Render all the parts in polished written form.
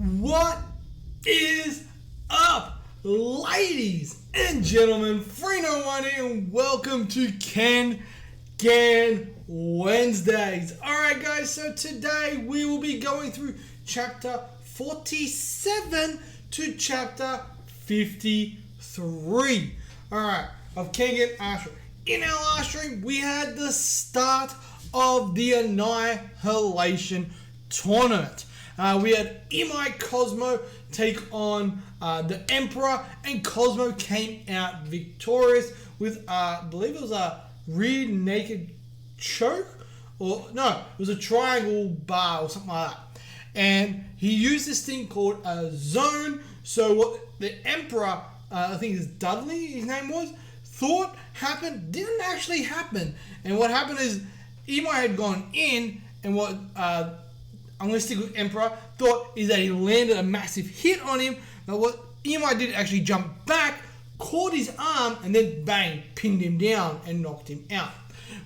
What is up, ladies and gentlemen? Free01 here, and welcome to Kengan Wednesdays. Alright guys, so today we will be going through chapter 47 to chapter 53. Alright, of Kengan Ashura. In our last stream, we had the start of the Annihilation Tournament. We had Imai Cosmo take on the Emperor, and Cosmo came out victorious with, I believe it was a rear naked choke, or no, it was a triangle bar or something like that. And he used this thing called a zone. So what the Emperor, I think it's Dudley, his name was, thought happened didn't actually happen. And what happened is Imai had gone in, and what I'm going to stick with Emperor, thought is that he landed a massive hit on him. But what Imai did actually jump back, caught his arm, and then bang, pinned him down and knocked him out.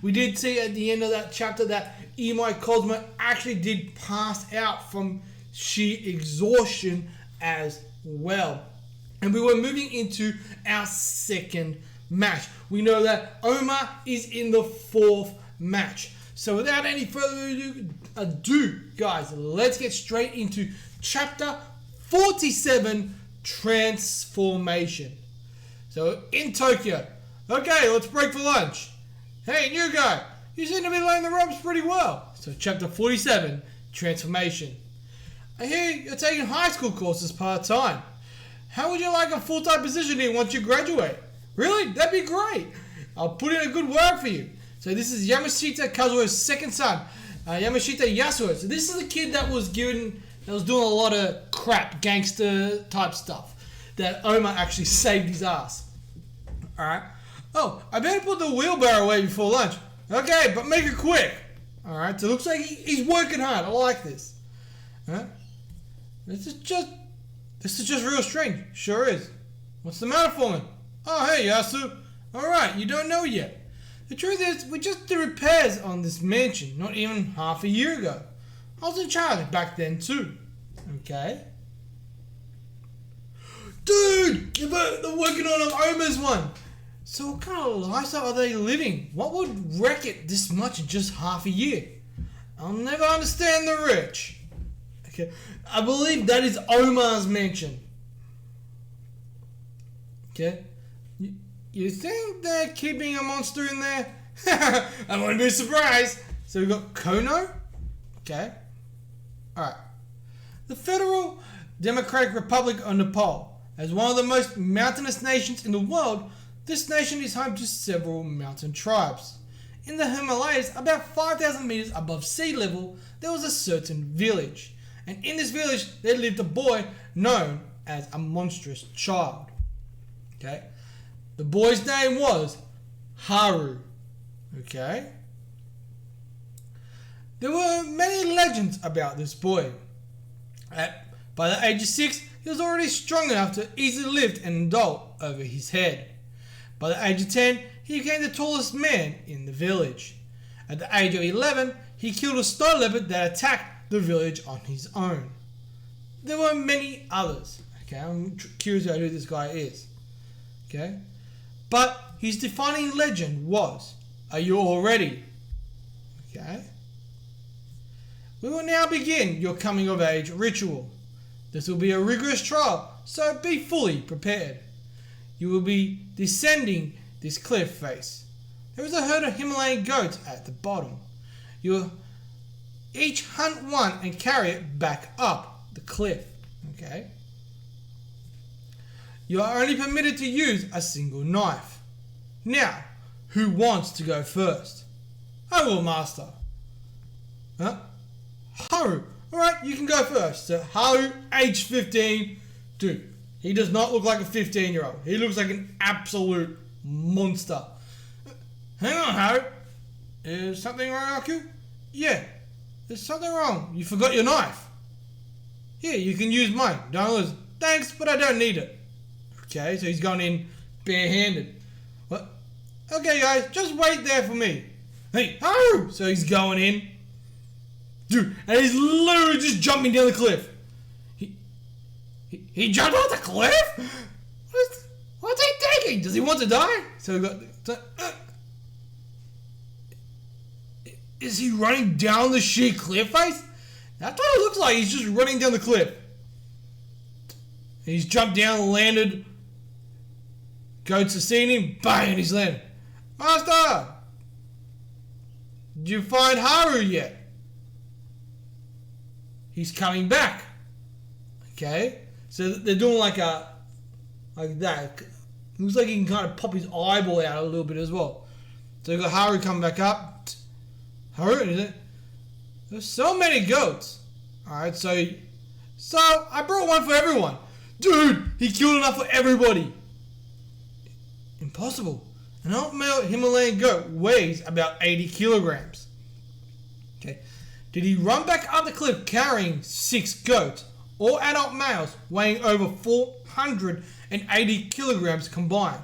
We did see at the end of that chapter that Imai Cosmo actually did pass out from sheer exhaustion as well. And we were moving into our second match. We know that Omar is in the fourth match. So without any further ado, guys, let's get straight into chapter 47, Transformation. So in Tokyo, okay, let's break for lunch. Hey, new guy, you seem to be laying the ropes pretty well. So chapter 47, Transformation. I hear you're taking high school courses part-time. How would you like a full-time position here once you graduate? Really? That'd be great. I'll put in a good word for you. So this is Yamashita Kazuo's second son, Yamashita Yasuo. So this is the kid that was doing a lot of crap, gangster type stuff, that Omar actually saved his ass. Alright. Oh, I better put the wheelbarrow away before lunch. Okay, but make it quick. Alright, so it looks like he's working hard. I like this. Huh? This is just real strange. Sure is. What's the matter, Foreman? Oh, hey, Yasu. Alright, you don't know yet. The truth is, we just did repairs on this mansion not even half a year ago. I was in charge back then too. Okay? Dude! They're working on Omar's one! So what kind of lifestyle are they living? What would wreck it this much in just half a year? I'll never understand the rich. Okay, I believe that is Omar's mansion. Okay? You think they're keeping a monster in there? I wouldn't be surprised. So we've got Kono. Okay. Alright. The Federal Democratic Republic of Nepal. As one of the most mountainous nations in the world, this nation is home to several mountain tribes. In the Himalayas, about 5,000 meters above sea level, there was a certain village. And in this village, there lived a boy known as a monstrous child. Okay. The boy's name was Haru. Okay. There were many legends about this boy. By the age of 6, he was already strong enough to easily lift an adult over his head. By the age of 10, he became the tallest man in the village. At the age of 11, he killed a snow leopard that attacked the village on his own. There were many others. Okay, I'm curious about who this guy is. Okay. But his defining legend was, are you all ready? Okay. We will now begin your coming of age ritual. This will be a rigorous trial, so be fully prepared. You will be descending this cliff face. There is a herd of Himalayan goats at the bottom. You will each hunt one and carry it back up the cliff. Okay. You are only permitted to use a single knife. Now, who wants to go first? I will, master. Huh? Haru. Alright, you can go first. So, Haru, age 15. Dude, he does not look like a 15-year-old. He looks like an absolute monster. Hang on, Haru. Is something wrong, Aku? Yeah, there's something wrong. You forgot your knife. Here, you can use mine. Don't lose. Thanks, but I don't need it. Okay, so he's gone in barehanded. What? Okay, guys, just wait there for me. Hey, Haru! So he's going in. Dude, and he's literally just jumping down the cliff. He jumped off the cliff? What's he thinking? Does he want to die? So we got... is he running down the sheer cliff face? That's what it looks like. He's just running down the cliff. He's jumped down, landed. Goats have seen him. Bang! He's landed. Master! Did you find Haru yet? He's coming back. Okay? So they're doing like that. Looks like he can kind of pop his eyeball out a little bit as well. So you got Haru coming back up. Haru, is it? There's so many goats. Alright, so I brought one for everyone. Dude, he killed enough for everybody. Impossible. An adult male Himalayan goat weighs about 80 kilograms. Okay. Did he run back up the cliff carrying 6 goats? All adult males weighing over 480 kilograms combined,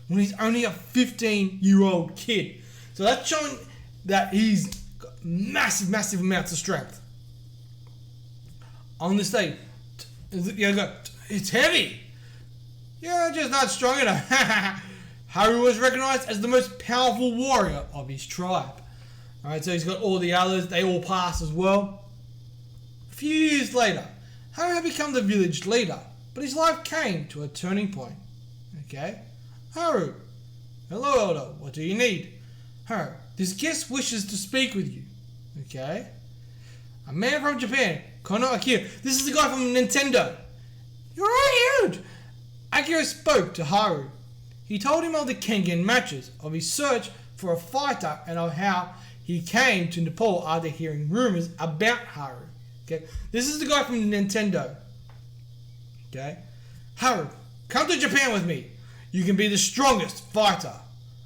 when he's only a 15-year-old kid. So that's showing that he's got massive amounts of strength. On this day, it's heavy. You're just not strong enough. Haru was recognized as the most powerful warrior of his tribe. Alright, so he's got all the others, they all pass as well. A few years later, Haru had become the village leader, but his life came to a turning point. Okay? Haru. Hello, Elder. What do you need? Haru. This guest wishes to speak with you. Okay? A man from Japan. Kono Akira. This is the guy from Nintendo. You're all huge. Akira spoke to Haru. He told him of the Kengan matches, of his search for a fighter, and of how he came to Nepal after hearing rumors about Haru. Okay, this is the guy from Nintendo. Okay, Haru, come to Japan with me. You can be the strongest fighter.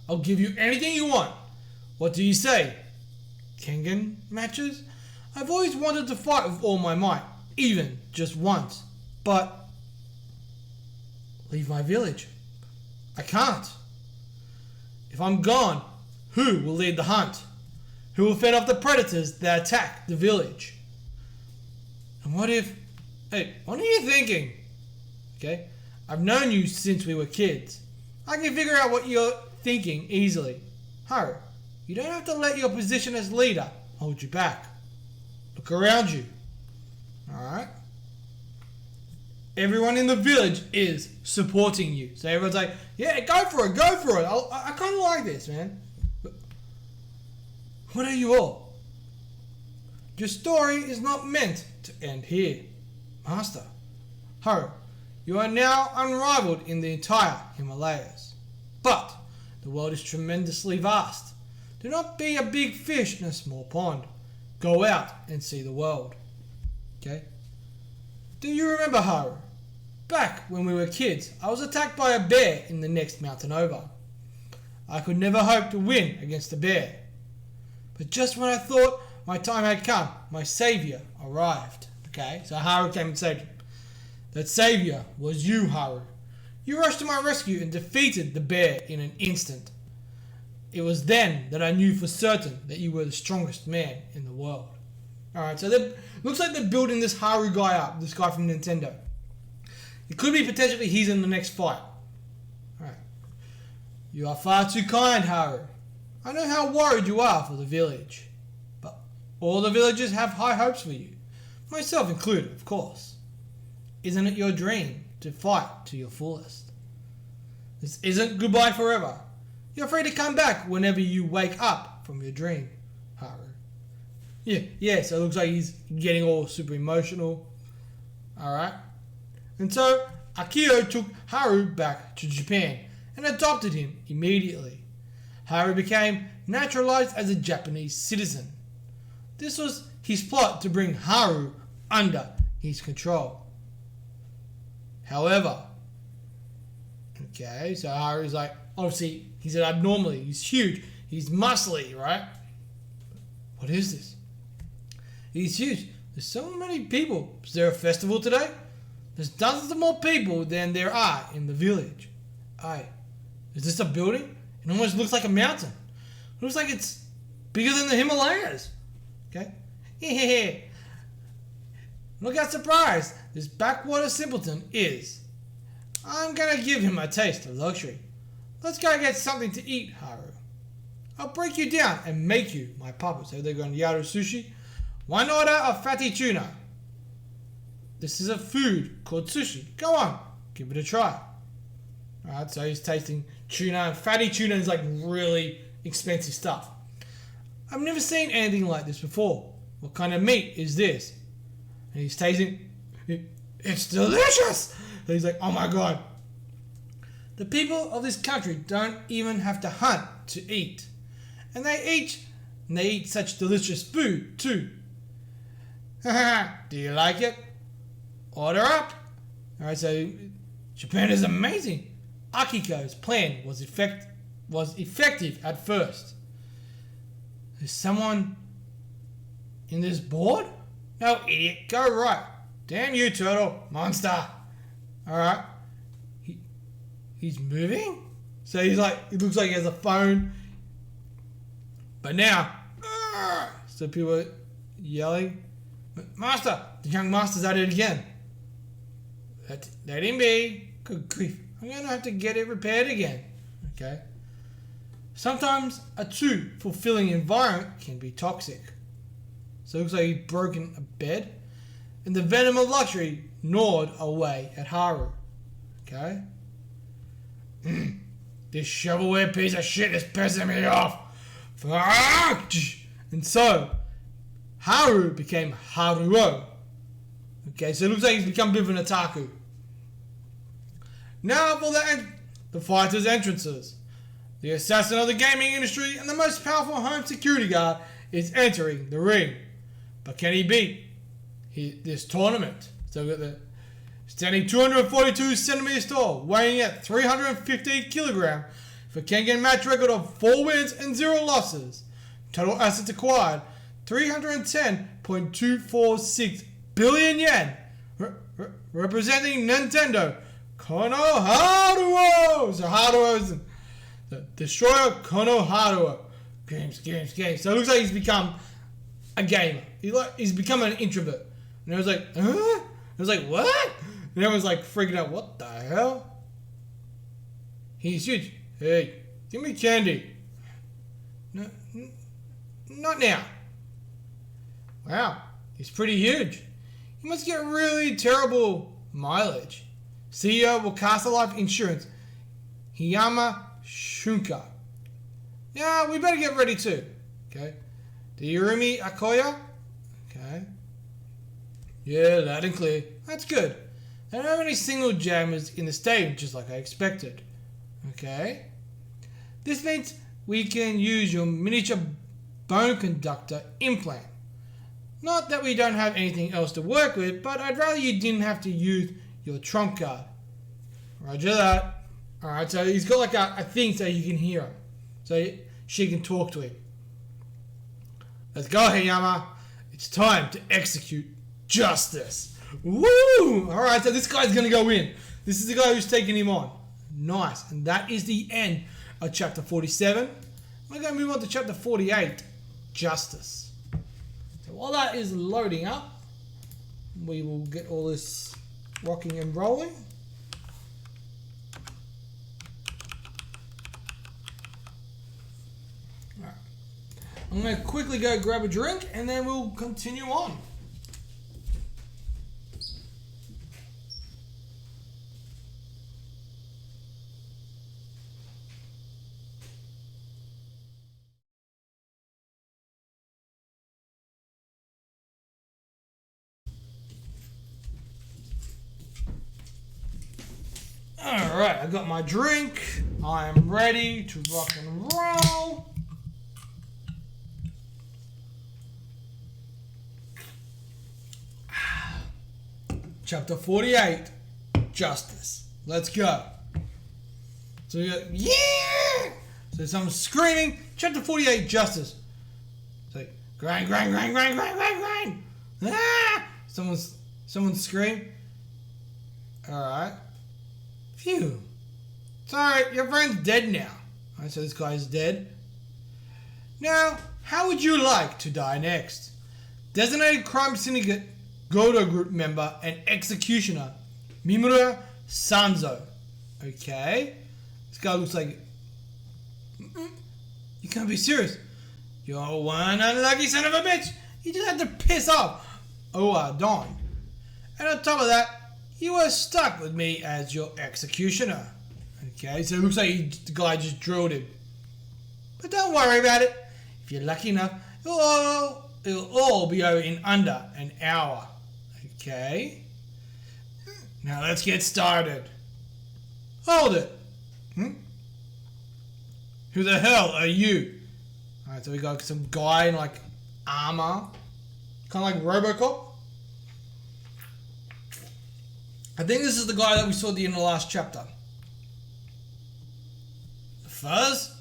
I'll give you anything you want. What do you say? Kengan matches? I've always wanted to fight with all my might, even just once. But leave my village. I can't. If I'm gone, who will lead the hunt? Who will fend off the predators that attack the village? And what if... Hey, what are you thinking? Okay, I've known you since we were kids. I can figure out what you're thinking easily. Haru, you don't have to let your position as leader hold you back. Look around you. Alright? Everyone in the village is supporting you. So everyone's like, yeah, go for it. I kind of like this, man. But what are you all? Your story is not meant to end here. Master, Haru, you are now unrivaled in the entire Himalayas. But the world is tremendously vast. Do not be a big fish in a small pond. Go out and see the world. Okay? Do you remember, Haru? Back when we were kids, I was attacked by a bear in the next mountain over. I could never hope to win against the bear. But just when I thought my time had come, my saviour arrived. Okay, so Haru came and saved him. That saviour was you, Haru. You rushed to my rescue and defeated the bear in an instant. It was then that I knew for certain that you were the strongest man in the world. Alright, so looks like they're building this Haru guy up, this guy from Nintendo. It could be potentially he's in the next fight. Alright. You are far too kind, Haru. I know how worried you are for the village. But all the villagers have high hopes for you. Myself included, of course. Isn't it your dream to fight to your fullest? This isn't goodbye forever. You're free to come back whenever you wake up from your dream, Haru. Yeah, so it looks like he's getting all super emotional. Alright. And so, Akio took Haru back to Japan and adopted him immediately. Haru became naturalized as a Japanese citizen. This was his plot to bring Haru under his control. However, okay, so Haru's like, obviously, he's abnormally, he's huge, he's muscly, right? What is this? He's huge. There's so many people. Is there a festival today? There's dozens of more people than there are in the village. Aye. Is this a building? It almost looks like a mountain. It looks like it's bigger than the Himalayas. Okay? Yeah. Look how surprised. this backwater simpleton is. I'm gonna give him a taste of luxury. Let's go get something to eat, Haru. I'll break you down and make you my puppet. So they're going Yaru sushi. One order of fatty tuna. This is a food called sushi. Go on, give it a try. Alright, so he's tasting tuna. And fatty tuna is like really expensive stuff. I've never seen anything like this before. What kind of meat is this? And he's tasting. It's delicious! And he's like, oh my god. The people of this country don't even have to hunt to eat. And they eat such delicious food too. Do you like it? Order up. Alright, so Japan is amazing. Akiko's plan was effective at first. Is someone in this board? No, idiot. Go right. Damn you, turtle. Monster. Alright. He's moving? So he's like, it looks like he has a phone. But now, so people are yelling. Master! The young master's at it again. Let him be. Good grief. I'm going to have to get it repaired again. Okay. Sometimes a too fulfilling environment can be toxic. So it looks like he's broken a bed. And the venom of luxury gnawed away at Haru. Okay. This shovelware piece of shit is pissing me off. And so, Haru became Haruo. Okay, so it looks like he's become a bit of an otaku. Now for the fighters' entrances. The assassin of the gaming industry and the most powerful home security guard is entering the ring. But can he beat this tournament? So we've got the standing 242 centimeters tall, weighing at 315 kilograms, for Kengan match record of 4 wins and 0 losses. Total assets acquired 310.246 billion yen. Representing Nintendo, Kono Haruo. So Haruo is the destroyer, Kono Haruo. Games. So it looks like he's become a gamer. He's become an introvert. And I was like, huh? I was like, what? And everyone's like freaking out. What the hell? He's huge. Hey, give me candy. No, not now. Wow, he's pretty huge. He must get really terrible mileage. CEO of Wakasa Life Insurance, Hiyama Shunka. Yeah, we better get ready too. Okay. The Yurumi Akoya. Okay. Yeah, loud and clear. That's good. I don't have any single jammers in the stadium, just like I expected. Okay. This means we can use your miniature bone conductor implant. Not that we don't have anything else to work with, but I'd rather you didn't have to use your trump card. Roger that. Alright, so he's got like a thing so you can hear him. So she can talk to him. Let's go, Hiyama. It's time to execute justice. Woo! Alright, so this guy's going to go in. This is the guy who's taking him on. Nice. And that is the end of chapter 47. We're going to move on to chapter 48. Justice. So while that is loading up, we will get all this rocking and rolling. Alright. I'm going to quickly go grab a drink and then we'll continue on. Alright, I got my drink. I am ready to rock and roll. Chapter 48, Justice. Let's go. So we got, yeah! So someone's screaming, Chapter 48, Justice. It's like, grind. Ah! Someone scream. Alright. Phew. Sorry, your friend's dead now. Alright, so this guy's dead. Now, how would you like to die next? Designated crime syndicate Godo Group member and executioner, Mimura Sanzo. Okay. This guy looks like... You can't be serious. You're one unlucky son of a bitch. You just had to piss off Don. And on top of that, you were stuck with me as your executioner. Okay, so it looks like the guy just drilled him. But don't worry about it. If you're lucky enough, it'll all be over in under an hour. Okay. Now let's get started. Hold it. Who the hell are you? Alright, so we got some guy in like armor. Kind of like Robocop. I think this is the guy that we saw at the end of the last chapter. First,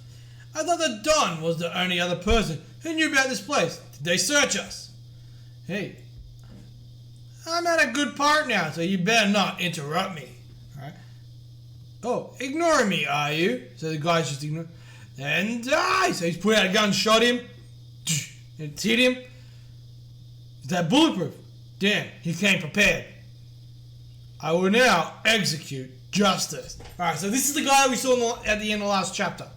I thought that Don was the only other person who knew about this place. Did they search us? Hey, I'm at a good part now, so you better not interrupt me. Alright? Oh, ignoring me, are you? So the guy's just ignoring. Then die! So he's put out a gun, shot him, and it's hit him. Is that bulletproof? Damn, he came prepared. I will now execute justice. Alright, so this is the guy we saw at the end of the last chapter.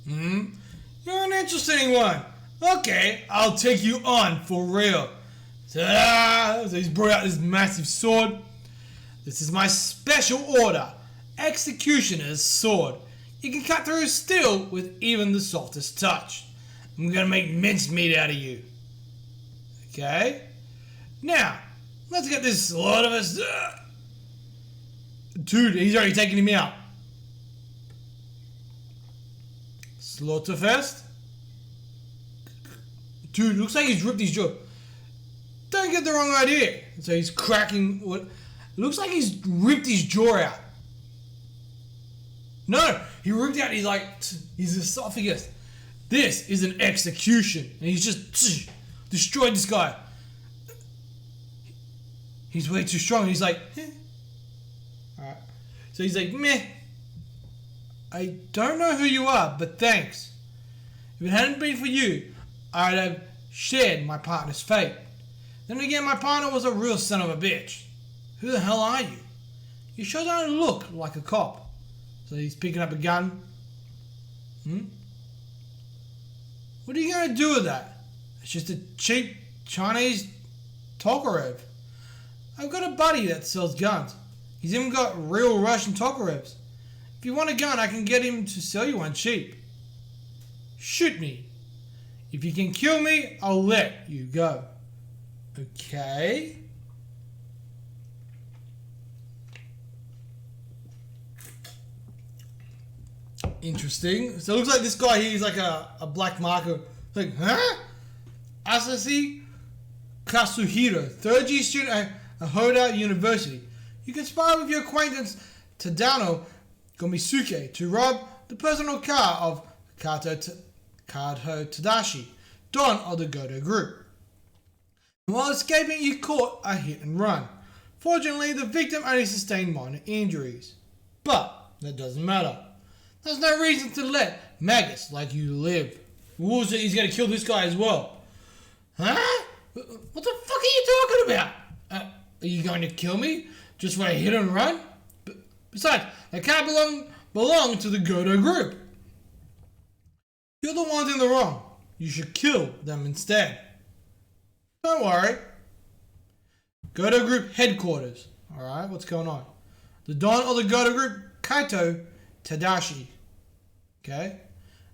You're an interesting one. Okay, I'll take you on for real. So he's brought out this massive sword. This is my special order, Executioner's Sword. You can cut through steel with even the softest touch. I'm gonna make mincemeat out of you. Okay? Now, let's get this slot of us. Dude, he's already taking him out. Slaughterfest? Dude, looks like he's ripped his jaw. Don't get the wrong idea. So he's cracking what looks like he's ripped his jaw out. No, he ripped out his esophagus. This is an execution. And he's just destroyed this guy. He's way too strong. He's like, Alright. So he's like, meh. I don't know who you are, but thanks. If it hadn't been for you, I'd have shared my partner's fate. Then again, my partner was a real son of a bitch. Who the hell are you? You sure don't look like a cop. So he's picking up a gun. What are you going to do with that? It's just a cheap Chinese Tokarev. I've got a buddy that sells guns. He's even got real Russian Tokarevs. If you want a gun, I can get him to sell you one cheap. Shoot me. If you can kill me, I'll let you go. Okay. Interesting. So it looks like this guy here is like a black marker. Like, huh? Asashi Kasuhiro, third year student at Hoda University. You conspire with your acquaintance Tadano Gomisuke to rob the personal car of Kato Tadashi, Don of the Godo Group. While escaping, you caught a hit and run. Fortunately, the victim only sustained minor injuries. But that doesn't matter. There's no reason to let maggots like you live. Wolves, he's going to kill this guy as well. Huh? What the fuck are you talking about? Are you going to kill me just for a hit and run? Besides, I can't belong to the Godo Group. You're the ones in the wrong. You should kill them instead. Don't worry. Godo Group headquarters. Alright, what's going on? The Don of the Godo Group, Kaito Tadashi. Okay?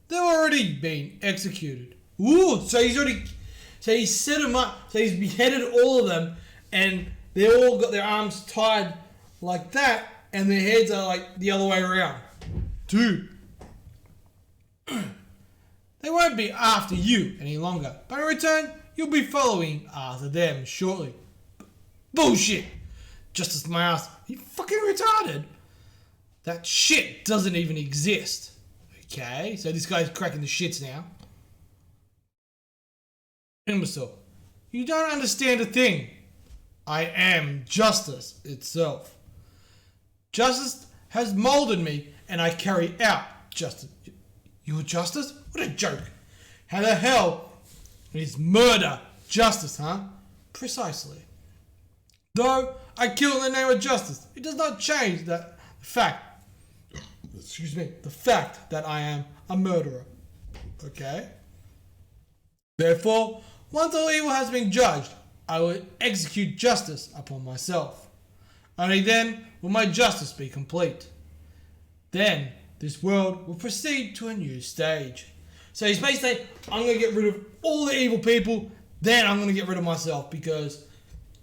They've already been executed. Ooh, so he's set them up. So he's beheaded all of them, and they all got their arms tied like that, and their heads are like the other way around. Dude. They won't be after you any longer, but in return, you'll be following after them shortly. Bullshit! Justice my ass. Are you fucking retarded? That shit doesn't even exist. Okay, so this guy's cracking the shits now. Imbecile. You don't understand a thing. I am justice itself. Justice has molded me, and I carry out justice. You're justice? What a joke. How the hell is murder justice, huh? Precisely. Though I kill in the name of justice, it does not change the fact that I am a murderer. Okay? Therefore, once all evil has been judged, I will execute justice upon myself. Only then will my justice be complete. Then this world will proceed to a new stage. So he's basically saying, I'm going to get rid of all the evil people, then I'm going to get rid of myself, because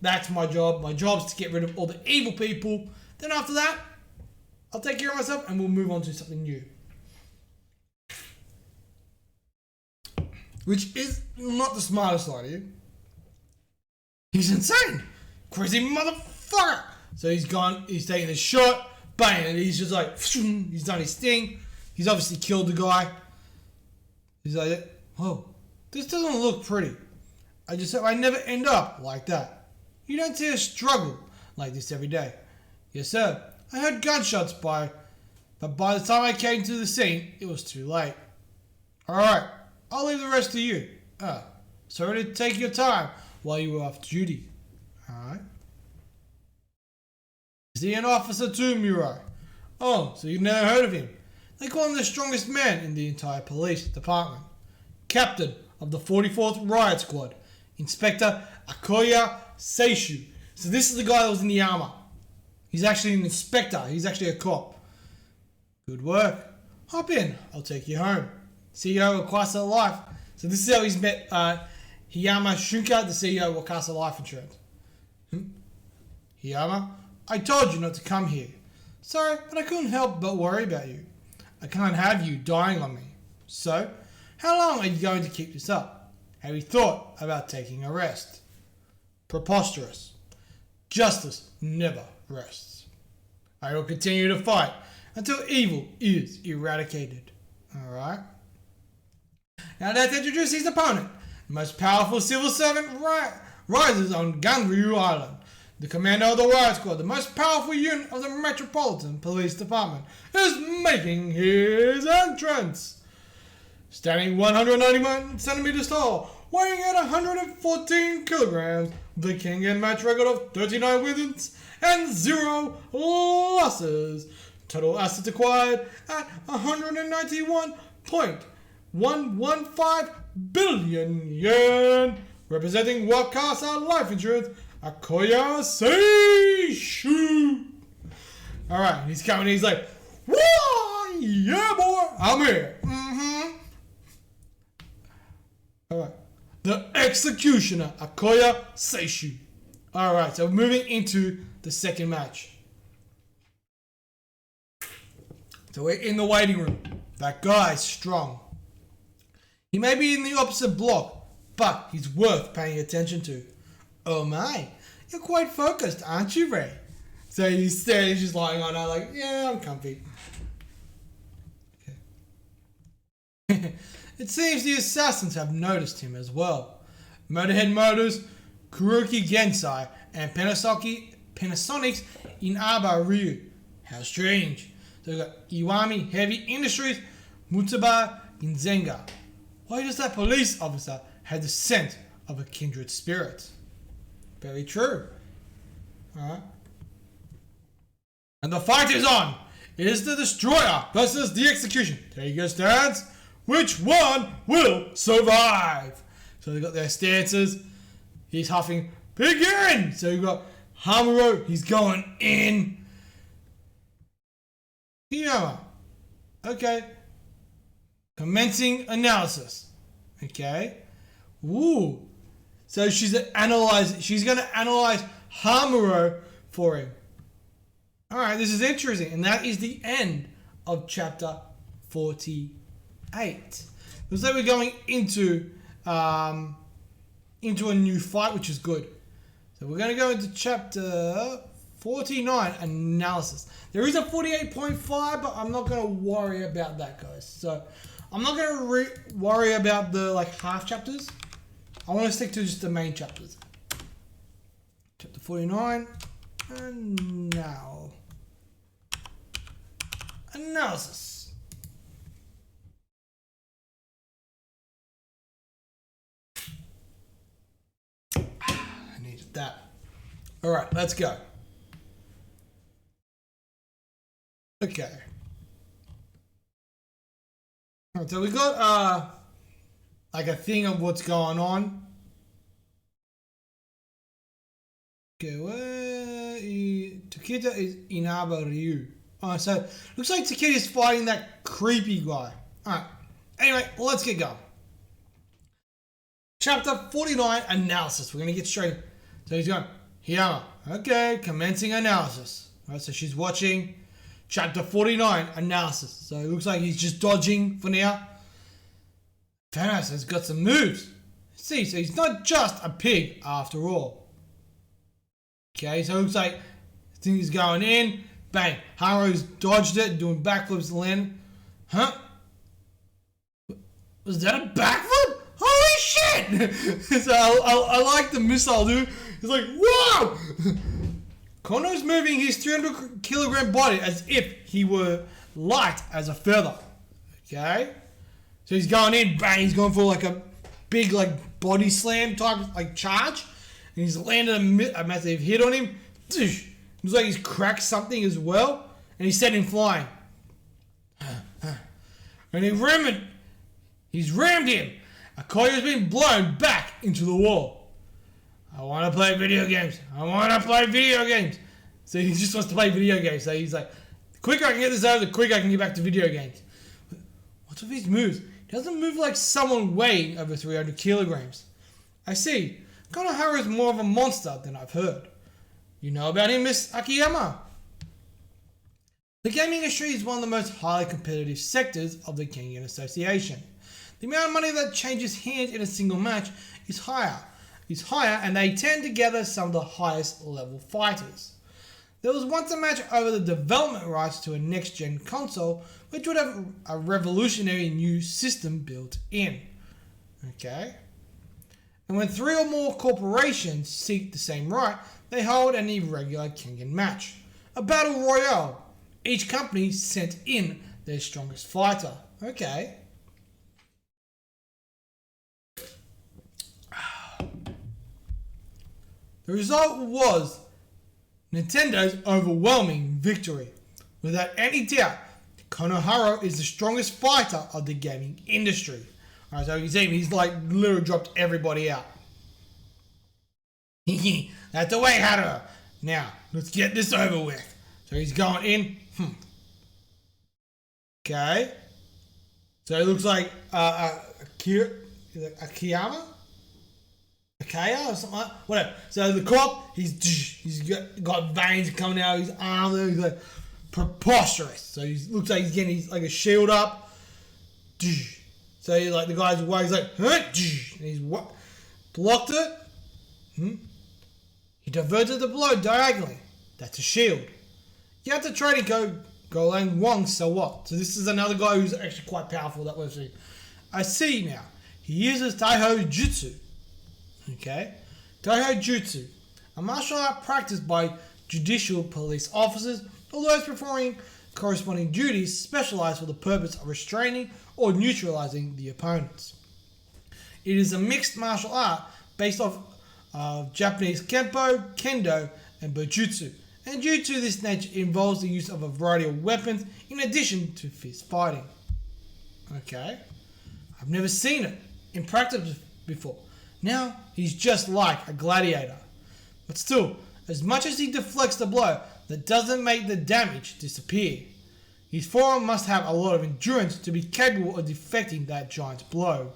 that's my job. My job is to get rid of all the evil people. Then after that, I'll take care of myself and we'll move on to something new. Which is not the smartest idea. He's insane. Crazy motherfucker. So he's taking his shot, bang, and he's just like, he's done his thing. He's obviously killed the guy. He's like, whoa, this doesn't look pretty. I just hope I never end up like that. You don't see a struggle like this every day. Yes, sir. I heard gunshots but by the time I came to the scene, it was too late. Alright, I'll leave the rest to you. Sorry to take your time while you were off duty. Alright. Is he an officer too, Muro? Oh, so you've never heard of him? They call him the strongest man in the entire police department. Captain of the 44th Riot Squad, Inspector Akoya Seishu. So this is the guy that was in the armor. He's actually an inspector. He's actually a cop. Good work. Hop in. I'll take you home. CEO of Wakasa Life. So this is how he's met Hiyama Shunka, the CEO of Wakasa Life Insurance. Hiyama, I told you not to come here. Sorry, but I couldn't help but worry about you. I can't have you dying on me. So, how long are you going to keep this up? Have you thought about taking a rest? Preposterous. Justice never rests. I will continue to fight until evil is eradicated. Alright? Now let's introduce his opponent. The most powerful civil servant rises on Ganryu Island. The commander of the Riot Squad, the most powerful unit of the Metropolitan Police Department, is making his entrance. Standing 191 centimeters tall, weighing at 114 kilograms, the Kengan match record of 39 wins and 0 losses. Total assets acquired at 191.115 billion yen. Representing Wakasa Life Insurance, Akoya Seishu. Alright, he's coming, he's like, whoa, yeah boy, I'm here. Alright, the Executioner, Akoya Seishu. Alright, so moving into the second match. So we're in the waiting room. That guy's strong. He may be in the opposite block, but he's worth paying attention to. Oh my, you're quite focused, aren't you, Ray? So he's there, he's just lying on her like, yeah, I'm comfy. Okay. It seems the assassins have noticed him as well. Motorhead Motors, Kuroki Gensai, and Panasonics in Aba Ryu. How strange. So we've got Iwami Heavy Industries, Mutaba in Zenga. Why does that police officer have the scent of a kindred spirit? Very true. Alright. And the fight is on. It is the Destroyer versus the Execution. Take your stance. Which one will survive? So they've got their stances. He's huffing, begin! So you've got Hamuro, he's going in. Hiyama. Okay. Commencing analysis. Okay. Ooh. So she's going to analyze Hamuro for him. Alright, this is interesting. And that is the end of chapter 48. Looks like we're going into a new fight, which is good. So we're going to go into chapter 49, analysis. There is a 48.5, but I'm not going to worry about that, guys. So I'm not going to worry about the half chapters. I want to stick to just the main chapters. Chapter 49, and now analysis. I need that. All right, let's go. Okay. All right, so we got like a thing of what's going on. Okay, where Takeda is Inaba Ryu. Oh, so looks like Takeda's fighting that creepy guy. Alright. Anyway, let's get going. Chapter 49, Analysis. We're going to get straight. So he's going, Hiyama. Okay, commencing analysis. Alright, so she's watching Chapter 49, Analysis. So it looks like he's just dodging for now. Thanos has got some moves. See, so he's not just a pig after all. Okay, so it looks like things going in. Bang. Haru's dodged it, doing backflips and landing. Huh? Was that a backflip? Holy shit! So I like the missile, dude. It's like, whoa! Kono's moving his 300 kilogram body as if he were light as a feather. Okay? So he's going in, bang, he's going for like a big like body slam type like charge. And he's landed a massive hit on him. Looks like he's cracked something as well. And he's sent him flying. And he's rammed him. Akoya's been blown back into the wall. I want to play video games. So he just wants to play video games. So he's like, the quicker I can get this over, the quicker I can get back to video games. What's with his moves? He doesn't move like someone weighing over 300 kilograms. I see. Konohara is more of a monster than I've heard. You know about him, Miss Akiyama? The gaming industry is one of the most highly competitive sectors of the Kengan Association. The amount of money that changes hands in a single match is higher, and they tend to gather some of the highest level fighters. There was once a match over the development rights to a next-gen console, which would have a revolutionary new system built in. Okay? And when 3 or more corporations seek the same right, they hold an irregular Kengan match. A battle royale. Each company sent in their strongest fighter. Okay. The result was Nintendo's overwhelming victory. Without any doubt, Konohara is the strongest fighter of the gaming industry. Alright, so you see him, he's like literally dropped everybody out. That's the way, Haru. Now, let's get this over with. So he's going in. Okay. So it looks like Akiyama? Akaya or something like that? Whatever. So the cop, he's got veins coming out of his arm there. He's like preposterous. So he looks like he's getting like a shield up. So he, like the guy's away, he's like, and he's blocked it. He diverted the blow diagonally. That's a shield. You have to trade and go Golang Wong, so what? So this is another guy who's actually quite powerful that we've seen. I see now. He uses Taiho Jutsu. Okay? Taiho Jutsu, a martial art practiced by judicial police officers or those performing corresponding duties specialized for the purpose of restraining or neutralizing the opponents. It is a mixed martial art based off of Japanese Kenpo, Kendo, and Bojutsu, and due to this nature it involves the use of a variety of weapons in addition to fist fighting. Okay, I've never seen it in practice before. Now he's just like a gladiator. But still, as much as he deflects the blow, that doesn't make the damage disappear. His forearm must have a lot of endurance to be capable of deflecting that giant's blow.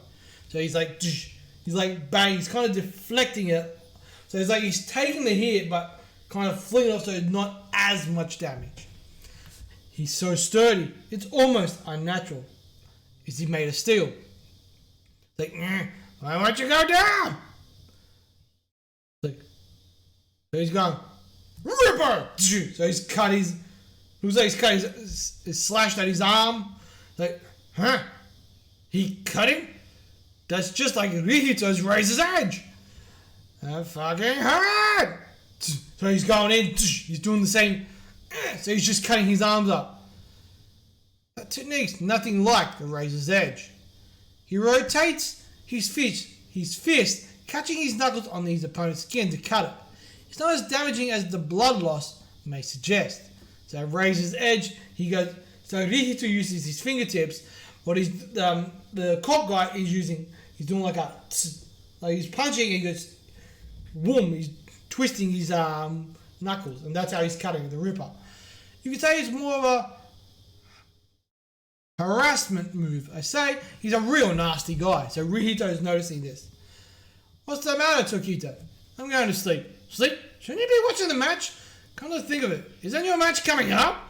So he's like bang, he's kind of deflecting it. So it's like he's taking the hit but kind of flinging it off so it's not as much damage. He's so sturdy, it's almost unnatural. Is he made of steel? Like, why won't you go down? Like, so he's going, Ripper! So he's cut his, looks like he's cut his slashed at his arm. Like, he cut him? That's just like Rihito's Razor's Edge. That fucking hurt! So he's going in, he's doing the same. So he's just cutting his arms up. That technique's nothing like the Razor's Edge. He rotates his fist, catching his knuckles on his opponent's skin to cut it. it's not as damaging as the blood loss may suggest. So raises edge, he goes, so Rihito uses his fingertips. What he's, the cop guy is using, he's doing like a, like he's punching and he goes, whoom, he's twisting his knuckles, and that's how he's cutting the Ripper. You could say it's more of a harassment move. I say he's a real nasty guy, so Rihito's noticing this. What's the matter, Tokito? I'm going to sleep. Sleep? Shouldn't you be watching the match? Come to think of it, isn't your match coming up?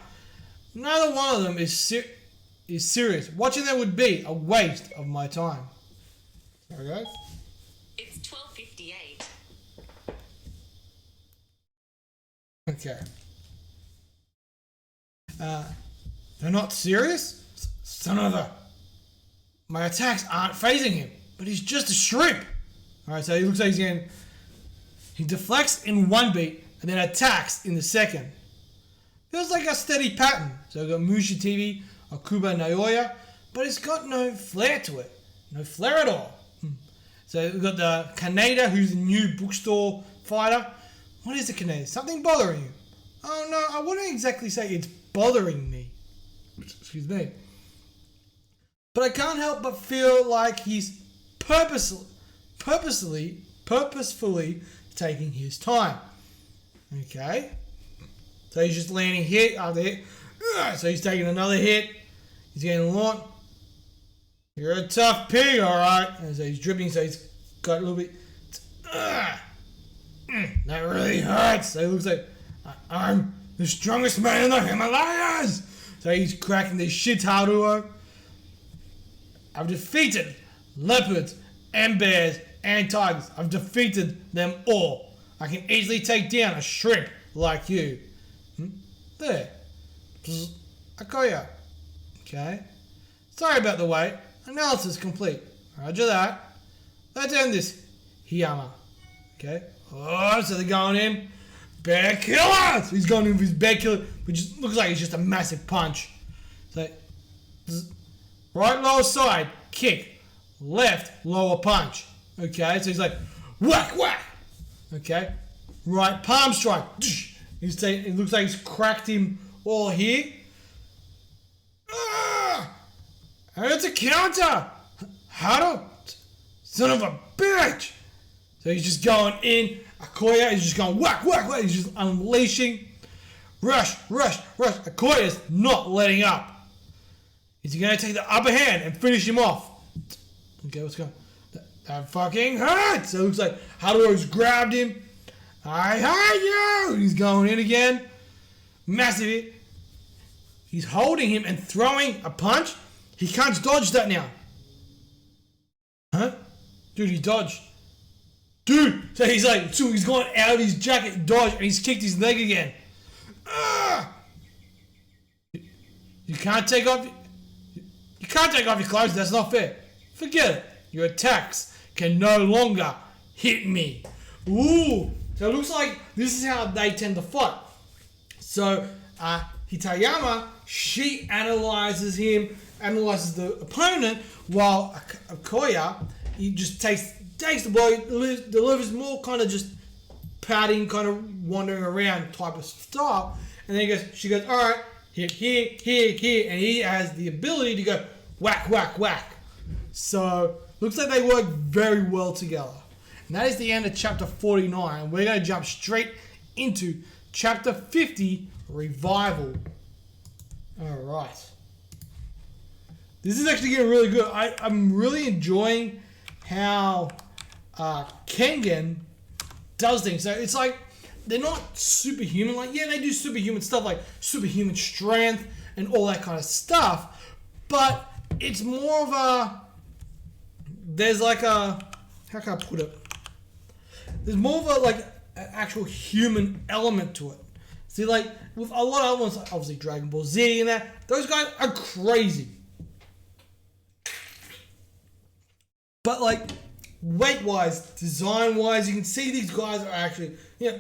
Neither one of them is serious. Watching them would be a waste of my time. Sorry, guys. It's 12:58. Okay. They're not serious? Son of a... My attacks aren't phasing him, but he's just a shrimp. Alright, so he looks like he's getting... He deflects in one beat and then attacks in the second. Feels like a steady pattern. So we've got Mushi TV, Akuba Naoya, but it's got no flair to it. No flair at all. So we've got the Kaneda, who's the new bookstore fighter. What is the Kaneda? Something bothering you? Oh no, I wouldn't exactly say it's bothering me. Excuse me. But I can't help but feel like he's purposefully taking his time. Okay. So he's just landing hit after hit. So he's taking another hit. He's getting launched. You're a tough pig, alright. And so he's dripping, so he's got a little bit. That really hurts. So he looks like, I'm the strongest man in the Himalayas. So he's cracking this Shitaruo. I've defeated leopards and bears and tigers. I've defeated them all. I can easily take down a shrimp like you. There. Akoya. Okay. Sorry about the wait. Analysis complete. Roger that. Let's end this. Hiyama. Okay. Oh, so they're going in. Bear killer! So he's going in with his bear killer, which looks like it's just a massive punch. So, right lower side, kick. Left lower punch. Okay, so he's like, whack, whack. Okay. Right palm strike. It looks like he's cracked him all here. And it's a counter. Haru, son of a bitch. So he's just going in. Akoya is just going whack, whack, whack. He's just unleashing. Rush, rush, rush. Akoya's not letting up. Is he going to take the upper hand and finish him off? Okay, what's going on? That fucking hurts. So it looks like Haru's grabbed him. I hate you. He's going in again. Massive hit. He's holding him and throwing a punch. He can't dodge that now. Huh? Dude, he dodged. Dude! So he's like, so he's gone out of his jacket, dodged, and he's kicked his leg again. You can't take off your clothes, that's not fair. Forget it. Your attacks can no longer hit me. Ooh! So it looks like this is how they tend to fight. So, Hitayama, she analyzes the opponent, while Akoya, he just takes the blow, delivers more kind of just patting, kind of wandering around type of style, and then she goes, all right, hit here, here, here, and he has the ability to go whack, whack, whack. So, looks like they work very well together. And that is the end of chapter 49. We're going to jump straight into chapter 50, Revival. Alright. This is actually getting really good. I'm really enjoying how Kengan does things. So it's like, they're not superhuman. Like, yeah, they do superhuman stuff, like superhuman strength and all that kind of stuff. But it's more of a... There's like a... How can I put it? There's more of a, like, an actual human element to it. See, like, with a lot of other ones, like obviously Dragon Ball Z and that, those guys are crazy. But, like, weight-wise, design-wise, you can see these guys are actually, you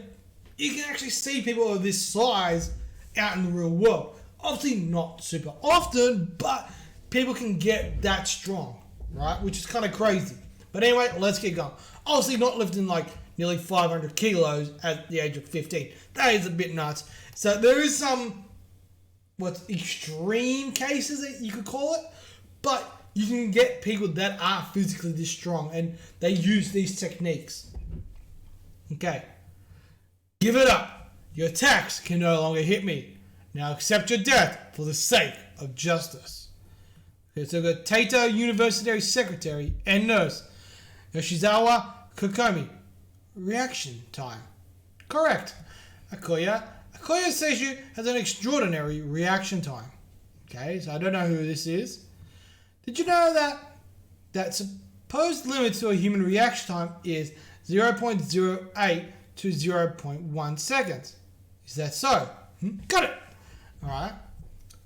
can actually see people of this size out in the real world. Obviously not super often, but people can get that strong, right? Which is kind of crazy. But anyway, let's get going. Obviously not lifting like nearly 500 kilos at the age of 15. That is a bit nuts. So there is some, extreme cases that you could call it. But you can get people that are physically this strong and they use these techniques. Okay. Give it up. Your attacks can no longer hit me. Now accept your death for the sake of justice. Okay, so we've got Taito University Secretary and Nurse Yoshizawa Kokomi. Reaction time. Correct. Akoya Seishu has an extraordinary reaction time. Okay, so I don't know who this is. Did you know that supposed limit to a human reaction time is 0.08 to 0.1 seconds? Is that so? Got it. Alright.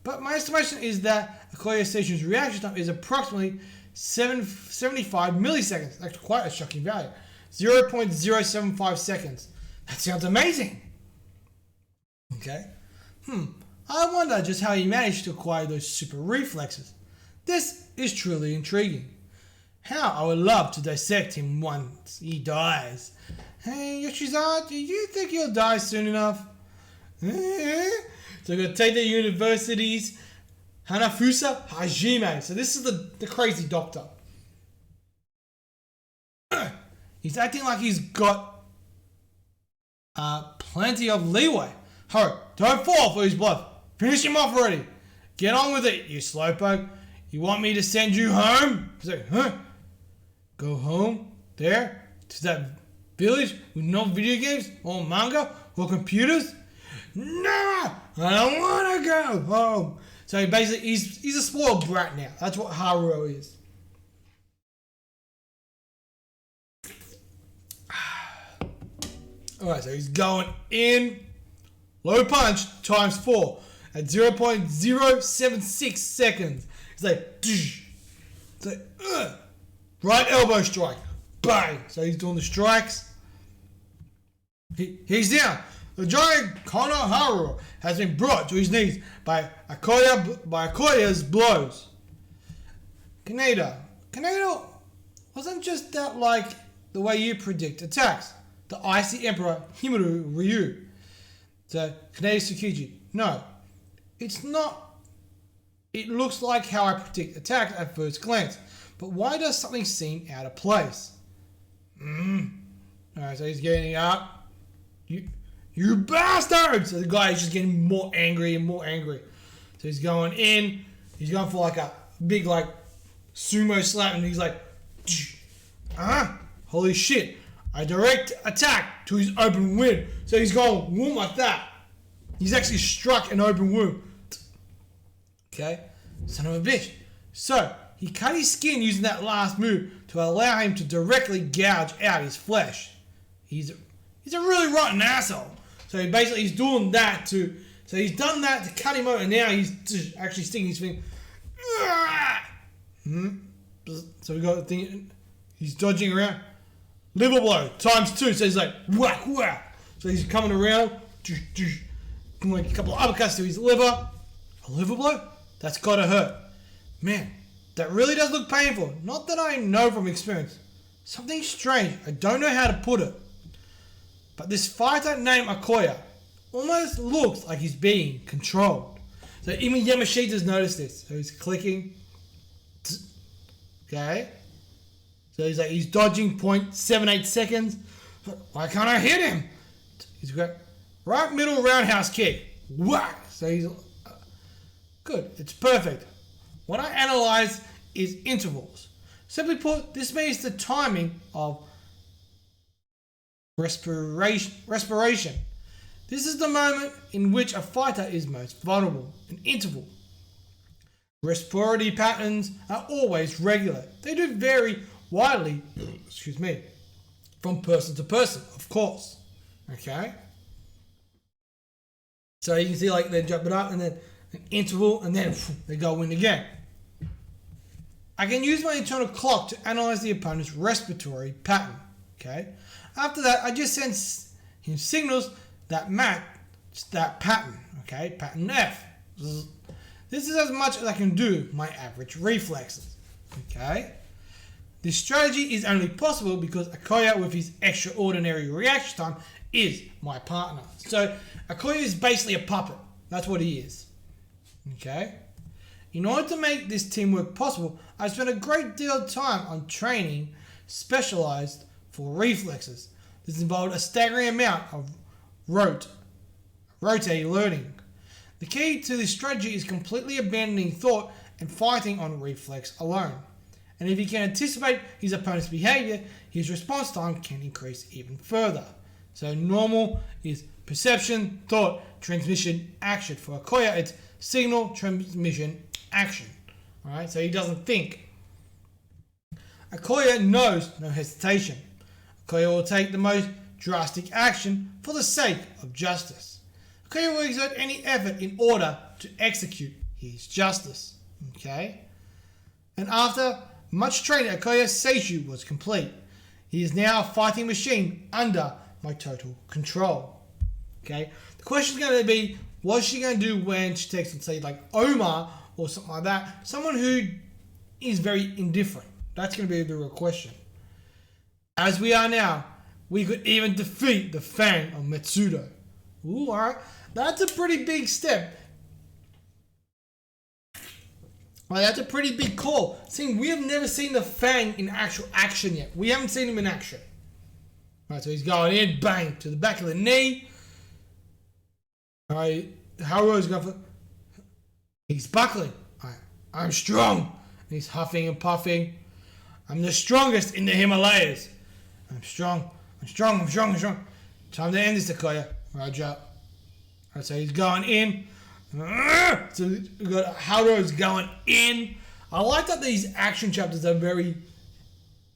But my estimation is that Akoya Seishu's reaction time is approximately 75 milliseconds. That's quite a shocking value. 0.075 seconds. That sounds amazing. Okay. I wonder just how he managed to acquire those super reflexes. This is truly intriguing. How I would love to dissect him once he dies. Hey, Yoshizawa, do you think he'll die soon enough? So we're going to take the university's Hanafusa Hajime. So this is the crazy doctor. He's acting like he's got plenty of leeway. Hurry, don't fall for his bluff. Finish him off already. Get on with it, you slowpoke. You want me to send you home? He's like, huh? Go home? There? To that village with no video games or manga or computers? No! I don't want to go home. So basically, he's a spoiled brat now. That's what Haruo is. Alright, so he's going in. Low punch times 4 at 0.076 seconds. It's like, it's like, right elbow strike, bang. So he's doing the strikes. He's down. The giant Konoharu has been brought to his knees by Akoya's blows. Kaneda wasn't just that like the way you predict attacks. The Icy Emperor Himuru Ryu. So Kaneda Tsukiji. No, it's not. It looks like how I predict attacks at first glance, but why does something seem out of place? Alright, so he's getting up. You bastard! So the guy is just getting more angry and more angry. So he's going in. He's going for like a big like sumo slap, and he's like, holy shit! I direct attack to his open wound. So he's going wound like that. He's actually struck an open wound. Okay, son of a bitch. So he cut his skin using that last move to allow him to directly gouge out his flesh. He's a really rotten asshole. So he's doing that to. So he's done that to cut him out, and now he's just actually sticking his finger. So we got the thing. He's dodging around. Liver blow times 2. So he's like whack whack. So he's coming around. Like a couple of uppercuts to his liver. A liver blow? That's gotta hurt. Man, that really does look painful. Not that I know from experience. Something strange. I don't know how to put it. But this fighter named Akoya almost looks like he's being controlled. So even Yamashita's noticed this. So he's clicking. Okay. So he's dodging 0.78 seconds. Why can't I hit him? He's got right middle roundhouse kick. Whack. So he's good. It's perfect. What I analyze is intervals. Simply put, this means the timing of respiration. This is the moment in which a fighter is most vulnerable. An interval. Respiratory patterns are always regular. They do vary widely, from person to person, of course. Okay? So you can see like they jump it up and then an interval and then they go in again. I can use my internal clock to analyze the opponent's respiratory pattern. Okay? After that, I just send him signals that match that pattern. Okay? Pattern F. This is as much as I can do my average reflexes. Okay? This strategy is only possible because Akoya, with his extraordinary reaction time, is my partner. So Akoya is basically a puppet. That's what he is. Okay? In order to make this teamwork possible, I spent a great deal of time on training specialized for reflexes. This involved a staggering amount of rote learning. The key to this strategy is completely abandoning thought and fighting on reflex alone. And if he can anticipate his opponent's behavior, his response time can increase even further. So normal is perception, thought, transmission, action. For Akoya, it's signal, transmission, action. Alright, so he doesn't think. Akoya knows no hesitation. Akoya will take the most drastic action for the sake of justice. Akoya will exert any effort in order to execute his justice. Okay? And after much training, Akoya's Seishu was complete. He is now a fighting machine under my total control. Okay? The question is going to be, what's she going to do when she takes, let's say, like Omar or something like that? Someone who is very indifferent. That's going to be the real question. As we are now, we could even defeat the Fang of Metsudo. Ooh, alright. That's a pretty big step. Like, that's a pretty big call. See, we have never seen the Fang in actual action yet. We haven't seen him in action. Alright, so he's going in, bang, to the back of the knee. Alright, Haruo's going for... He's buckling. Alright, I'm strong. And he's huffing and puffing. I'm the strongest in the Himalayas. I'm strong. Time to end this, Akoya. Roger. Alright, so he's going in. So we've got Haruo's going in. I like that these action chapters are very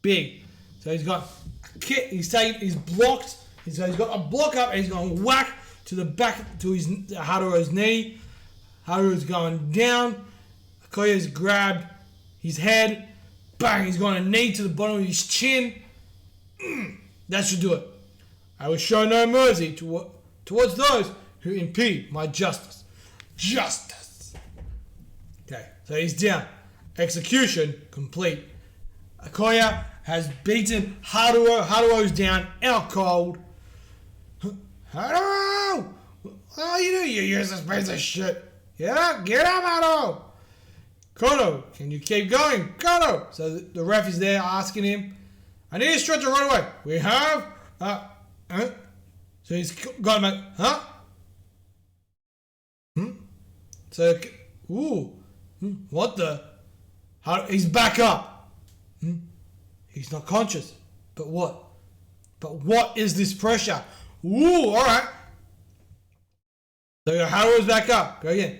big. So he's got a kit. He's blocked. So he's got a block up and he's going whack to the back to his Haruo's knee. Haruo's going down. Akoya's grabbed his head. Bang! He's going a knee to the bottom of his chin. That should do it. I will show no mercy towards those who impede my justice. Okay, so he's down. Execution complete. Akoya has beaten Haruo. Haruo's down, out cold. Haruo! What you do, you useless piece of shit? Yeah, get up, Haruo! Kono, can you keep going? Kono! So the ref is there asking him, I need a stretcher right away. We have... So he's got him like, huh? So, what the? How? He's back up. He's not conscious. But what? But what is this pressure? Ooh, alright. So Haruo's back up. Go again.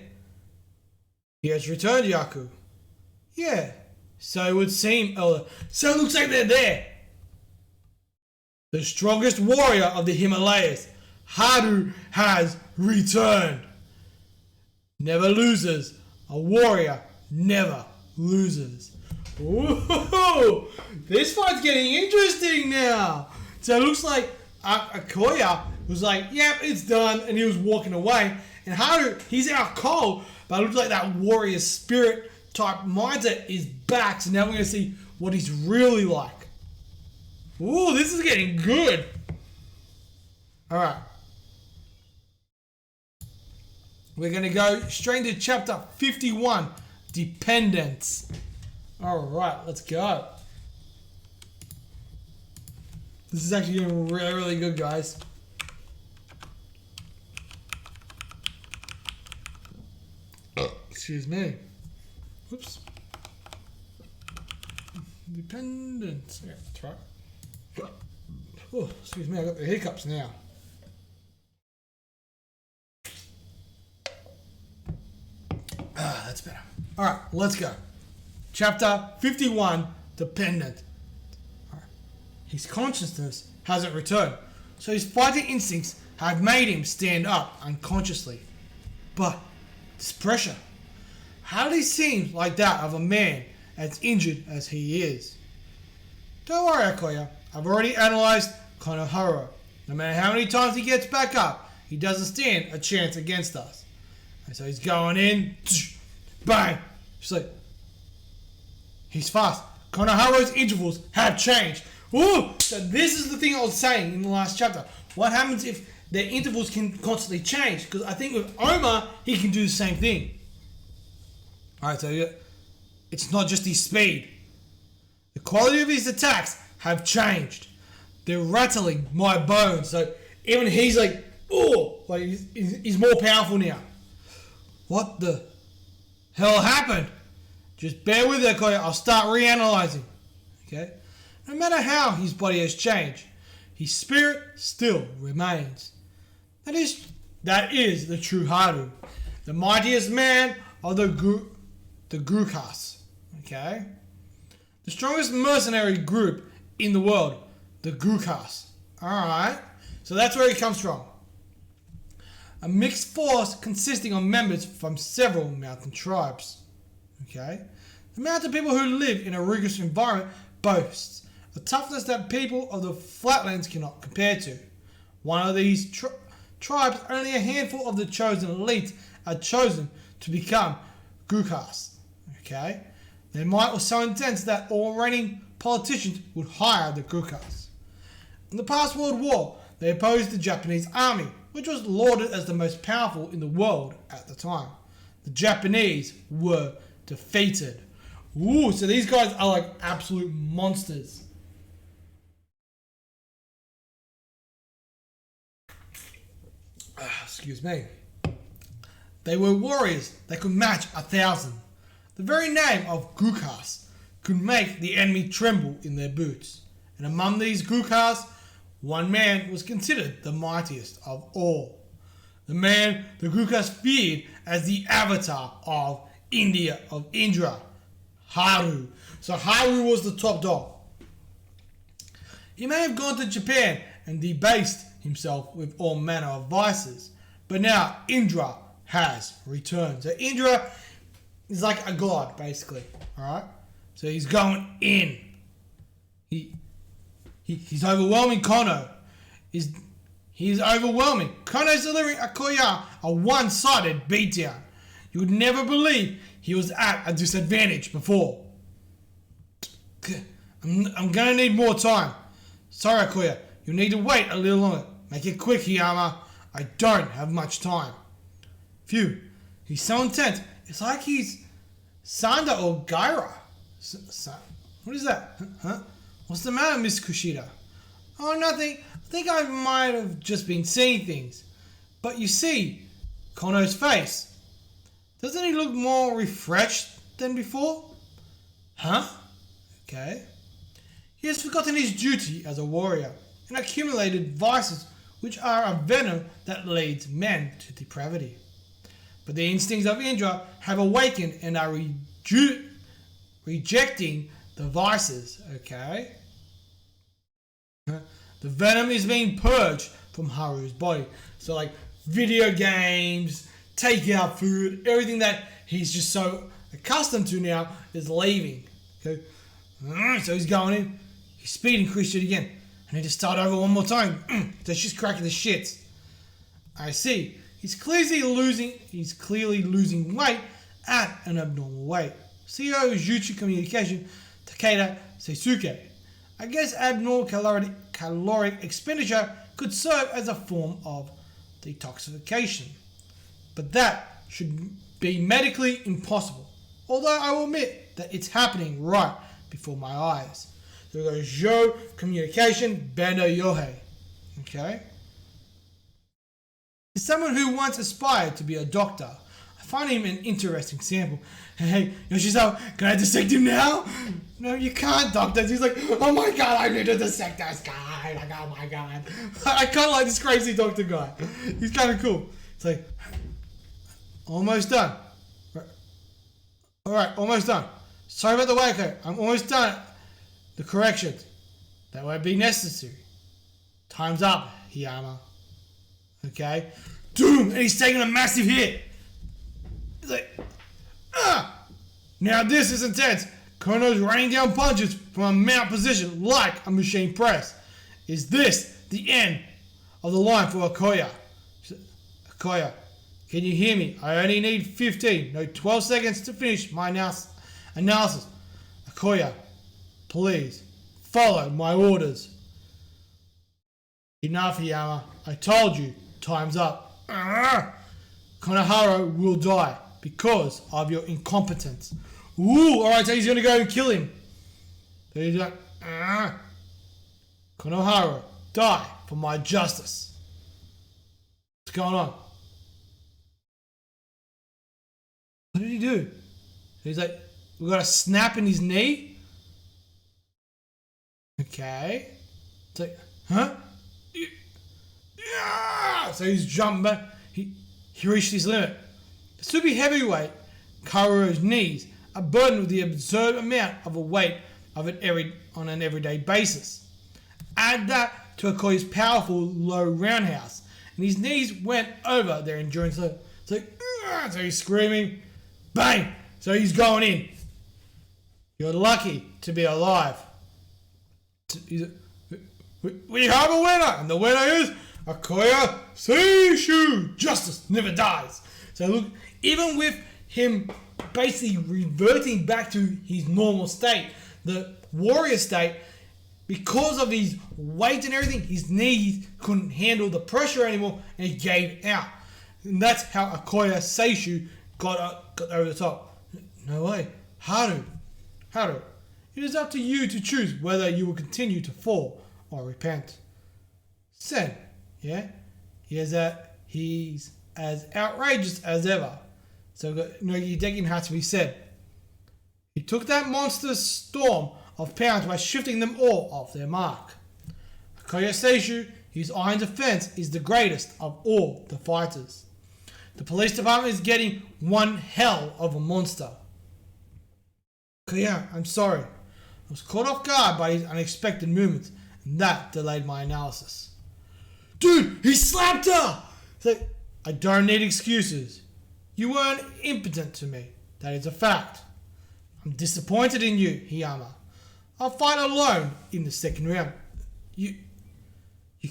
He has returned, Yaku. Yeah. So it would seem, Elder. So it looks like they're there. The strongest warrior of the Himalayas, Haru, has returned. Never loses. A warrior never loses. Ooh, this fight's getting interesting now. So it looks like Akoya was like, yep, it's done, and he was walking away. And Haru, he's out cold, but it looks like that warrior spirit type mindset is back. So now we're going to see what he's really like. Ooh, this is getting good. Alright. We're going to go straight into chapter 51, Dependence. Alright, let's go. This is actually getting really, really good, guys. Excuse me. Oops. Dependence. Yeah, that's right. Oh, excuse me, I got the hiccups now. That's better. Alright, let's go. Chapter 51, Dependent. All right. His consciousness hasn't returned, so his fighting instincts have made him stand up unconsciously. But this pressure, how does he seem like that of a man as injured as he is? Don't worry, Akoya. I've already analysed Konohara. No matter how many times he gets back up, he doesn't stand a chance against us. And so he's going in, bang. She's like, he's fast. Konohara's intervals have changed. Ooh! So this is the thing I was saying in the last chapter. What happens if their intervals can constantly change? Because I think with Oma, he can do the same thing. Alright, so it's not just his speed. The quality of his attacks have changed. They're rattling my bones. So even he's like, oh, like he's more powerful now. What the hell happened? Just bear with it, Koya. I'll start reanalyzing. Okay? No matter how his body has changed, his spirit still remains. That is the true Haru, the mightiest man of the Grukas. Okay? The strongest mercenary group in the world, the Grukas. Alright? So that's where he comes from. A mixed force consisting of members from several mountain tribes. Okay? The mountain people who live in a rigorous environment boasts a toughness that people of the flatlands cannot compare to. One of these tribes, only a handful of the chosen elite are chosen to become Grukas. Okay? Their might was so intense that all reigning politicians would hire the Grukas. In the past World War, they opposed the Japanese army, which was lauded as the most powerful in the world at the time. The Japanese were defeated. Ooh, so these guys are like absolute monsters. Excuse me. They were warriors that could match 1,000. The very name of Grukas could make the enemy tremble in their boots. And among these Grukas, one man was considered the mightiest of all. The man the Grukas feared as the avatar of Indra, Haru. So Haru was the top dog. He may have gone to Japan and debased himself with all manner of vices, but now Indra has returned. So Indra is like a god, basically. Alright? So he's going in. He's overwhelming Kono. He's overwhelming. Kono's delivering Akoya a one-sided beatdown. You would never believe he was at a disadvantage before. I'm gonna need more time. Sorry, Akoya. You'll need to wait a little longer. Make it quick, Hiyama. I don't have much time. Phew. He's so intense. It's like he's Sanda or Gaira. What is that? Huh? What's the matter, Miss Kushida? Oh, nothing. I think I might have just been seeing things. But you see, Kono's face. Doesn't he look more refreshed than before? Huh? Okay. He has forgotten his duty as a warrior and accumulated vices which are a venom that leads men to depravity. But the instincts of Indra have awakened and are rejecting the vices, okay? The venom is being purged from Haru's body. So like video games, takeout food, everything that he's just so accustomed to now is leaving. Okay? So he's going in. His speed increased it again. I need to start over one more time. That's just cracking the shits. I see. He's clearly losing weight at an abnormal weight. CEO of Jutsu Communication, Takeda Seisuke. I guess abnormal caloric expenditure could serve as a form of detoxification. But that should be medically impossible. Although I will admit that it's happening right before my eyes. So we go Zhou Communication, Bando Yohei. Okay? As someone who once aspired to be a doctor, I find him an interesting sample. Hey, Yoshizawa, can I dissect him now? No, you can't, doctor. He's like, oh my god, I need to dissect this guy. Like, oh my god. I kind of like this crazy doctor guy. He's kind of cool. It's like, almost done. Alright, almost done. Sorry about the wait, okay. I'm almost done. The corrections. That won't be necessary. Time's up, Hiyama. Okay? Doom! And he's taking a massive hit. He's like, ah! Now this is intense. Kono's raining down punches from a mount position like a machine press. Is this the end of the line for Akoya? Akoya, can you hear me? I only need 15, no 12 seconds to finish my analysis. Akoya, Please, follow my orders. Enough, Hiyama. I told you. Time's up. Konohara will die because of your incompetence. Ooh, alright, so he's gonna go and kill him. So he's like, Konohara, die for my justice. What's going on? What did he do? He's like, we got a snap in his knee? Okay. It's like, huh? Yeah! So he's jumping back. He reached his limit. The super heavyweight, Kaoru's knees are burdened with the absurd amount of a weight of it on an everyday basis. Add that to Okoye's powerful low roundhouse, and his knees went over their endurance level. It's like, so he's screaming, bang! So he's going in. You're lucky to be alive. We have a winner, and the winner is Okoye Seishu. Justice never dies. So look, even with him basically reverting back to his normal state, the warrior state, because of his weight and everything, his knees couldn't handle the pressure anymore, and he gave out. And that's how Okoye Seishu got over the top. No way. Haru, it is up to you to choose whether you will continue to fall or repent. Sen, yeah? He's as outrageous as ever. So Nogi Dekin had to be said. He took that monster's storm of pounds by shifting them all off their mark. Okoye Seishu, his iron defense is the greatest of all the fighters. The police department is getting one hell of a monster. Okoye, I'm sorry. I was caught off guard by his unexpected movements, and that delayed my analysis. Dude, he slapped her! It's like, I don't need excuses. You weren't impotent to me. That is a fact. I'm disappointed in you, Hiyama. I'll fight alone in the second round. You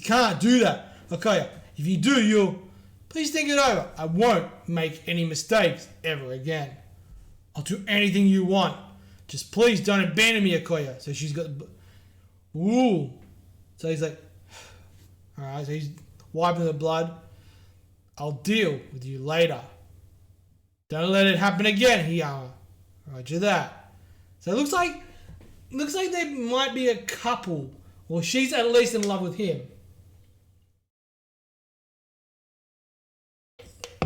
can't do that. Okay, if you do, please think it over. I won't make any mistakes ever again. I'll do anything you want. Just please don't abandon me, Okoye. So she's got... Ooh. So he's like... Alright, so he's wiping the blood. I'll deal with you later. Don't let it happen again, Hiyama. Roger that. So it looks like there might be a couple. Or she's at least in love with him.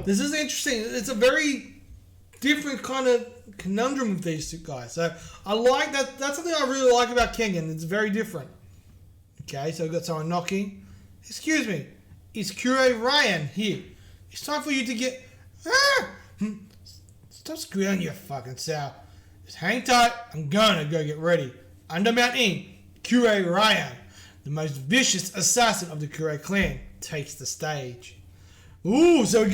This is interesting. It's a very different kind of conundrum with these two guys. So I like that. That's something I really like about Kengan. It's very different. Okay, so we've got someone knocking. Excuse me. Is Kure Ryan here? It's time for you to get... Stop squealing your fucking self. Just hang tight. I'm gonna go get ready. Under Mount Ing, Kure Ryan, the most vicious assassin of the Kure clan, takes the stage. Ooh, so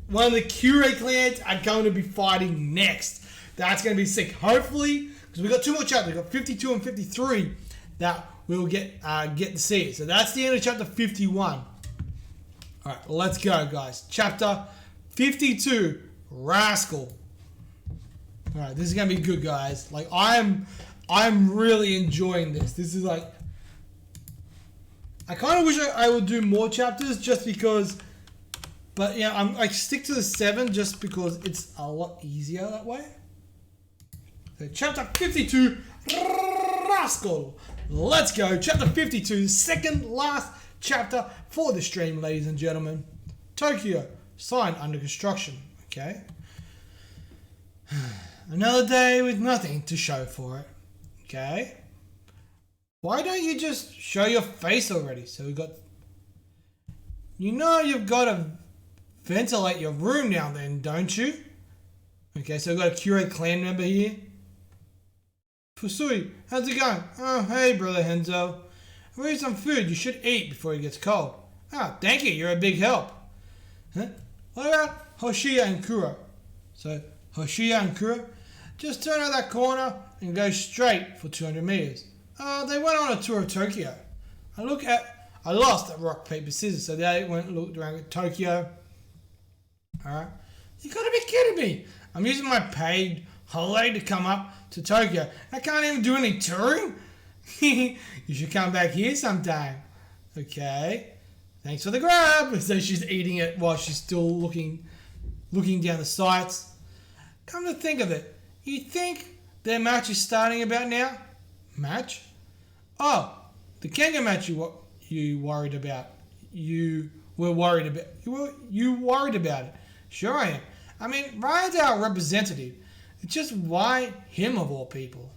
one of the Kure clans are going to be fighting next. That's going to be sick. Hopefully, because we've got two more chapters. We've got 52 and 53 that we'll get to see. So that's the end of chapter 51. Alright, let's go, guys. Chapter 52, Rascal. Alright, this is going to be good, guys. Like, I'm really enjoying this. This is like... I kind of wish I would do more chapters just because... But yeah, I stick to the 7 just because it's a lot easier that way. So chapter 52, Rascal. Let's go. Chapter 52, second last chapter for the stream, ladies and gentlemen. Tokyo, sign under construction. Okay. Another day with nothing to show for it. Okay. Why don't you just show your face already? So we got... You know you've got to ventilate your room now then, don't you? Okay, so we've got a Kure clan member here. Fusui, how's it going? Oh, hey, brother Henzo. I brought you some food you should eat before it gets cold. Ah, thank you, you're a big help. Huh? What about Hoshiya and Kuro? So, Hoshiya and Kuro, just turn out that corner and go straight for 200 meters. They went on a tour of Tokyo. I lost at rock, paper, scissors, so they went and looked around at Tokyo. Alright. You gotta be kidding me. I'm using my paid holiday to come up to Tokyo. I can't even do any touring. You should come back here sometime. Okay. Thanks for the grab. So she's eating it while she's still looking down the sights. Come to think of it, you think their match is starting about now? Match? Oh, the Kengan match you worried about. You were worried about. You worried about it. Sure I am. I mean, Ryan's our representative. It's just why him of all people?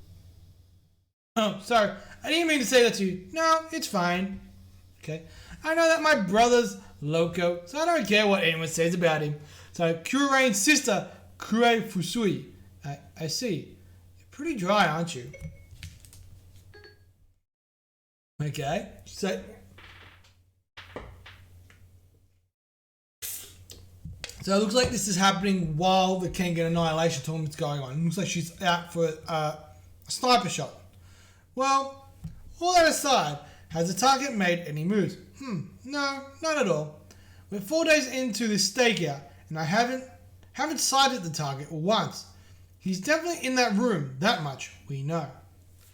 Oh, sorry. I didn't mean to say that to you. No, it's fine. Okay. I know that my brother's loco, so I don't care what anyone says about him. So, Kurain's sister, Kure Fusui. I see. You're pretty dry, aren't you? Okay. So it looks like this is happening while the Kengan Annihilation tournament's going on. It looks like she's out for a sniper shot. Well, all that aside, has the target made any moves? No, not at all. We're 4 days into this stakeout, and I haven't sighted the target once. He's definitely in that room, that much we know.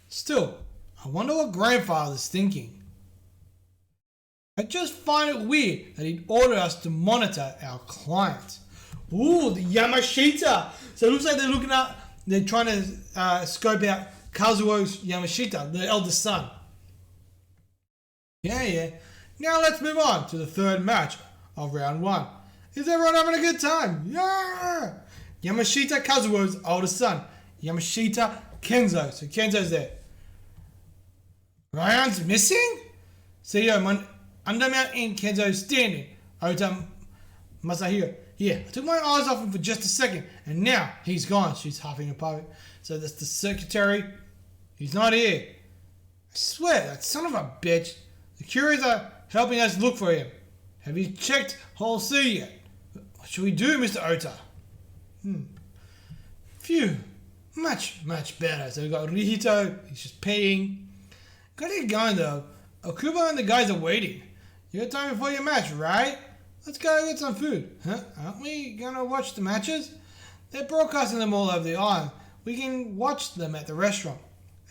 Still, I wonder what Grandfather's thinking. I just find it weird that he'd order us to monitor our clients. Ooh, the Yamashita! So it looks like they're trying to scope out Kazuo's Yamashita, the eldest son. Yeah. Now let's move on to the third match of round 1. Is everyone having a good time? Yeah! Yamashita Kazuo's oldest son. Yamashita Kenzo. So Kenzo's there. Ryan's missing? CEO Undermount in Kenzo standing. Ota Masahiro. Yeah, I took my eyes off him for just a second, and now he's gone. She's huffing and puffing. So that's the secretary. He's not here. I swear, that son of a bitch. The Curies are helping us look for him. Have you checked Hall C yet? What should we do, Mr. Ota? Phew. Much better. So we've got Rihito. He's just peeing. Gotta get going, though. Okubo and the guys are waiting. You got time before your match, right? Let's go get some food. Huh? Aren't we gonna watch the matches? They're broadcasting them all over the island. We can watch them at the restaurant.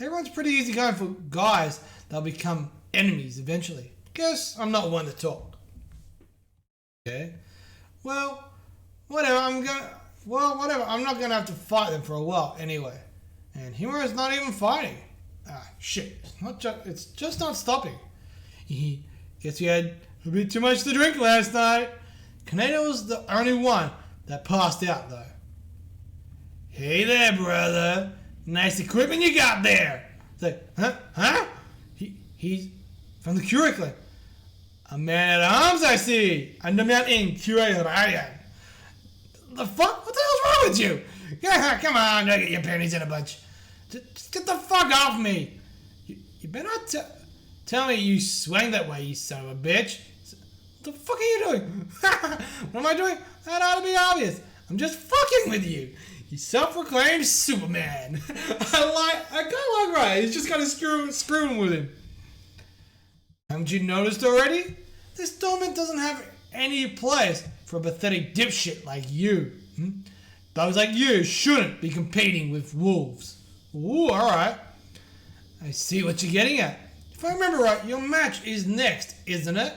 Everyone's pretty easy going for guys. They'll become enemies eventually. Guess I'm not one to talk. Okay. Well, whatever. I'm not gonna have to fight them for a while anyway. And Himura's not even fighting. Shit. It's just not stopping. Guess you had a bit too much to drink last night. Kaneda was the only one that passed out, though. Hey there, brother. Nice equipment you got there. It's like, huh? He's from the Curie clan. A man at arms, I see. Undermount in Curie Ryan. The fuck? What the hell's wrong with you? Come on, don't get your panties in a bunch. Just get the fuck off me. You better not tell me you swang that way, you son of a bitch. What the fuck are you doing? What am I doing? That ought to be obvious. I'm just fucking with you. You self-proclaimed Superman. I kind of like Ryan. He's just kind of screwing with him. Haven't you noticed already? This tournament doesn't have any place for a pathetic dipshit like you. Those like you shouldn't be competing with wolves. Ooh, alright. I see what you're getting at. If I remember right, your match is next, isn't it?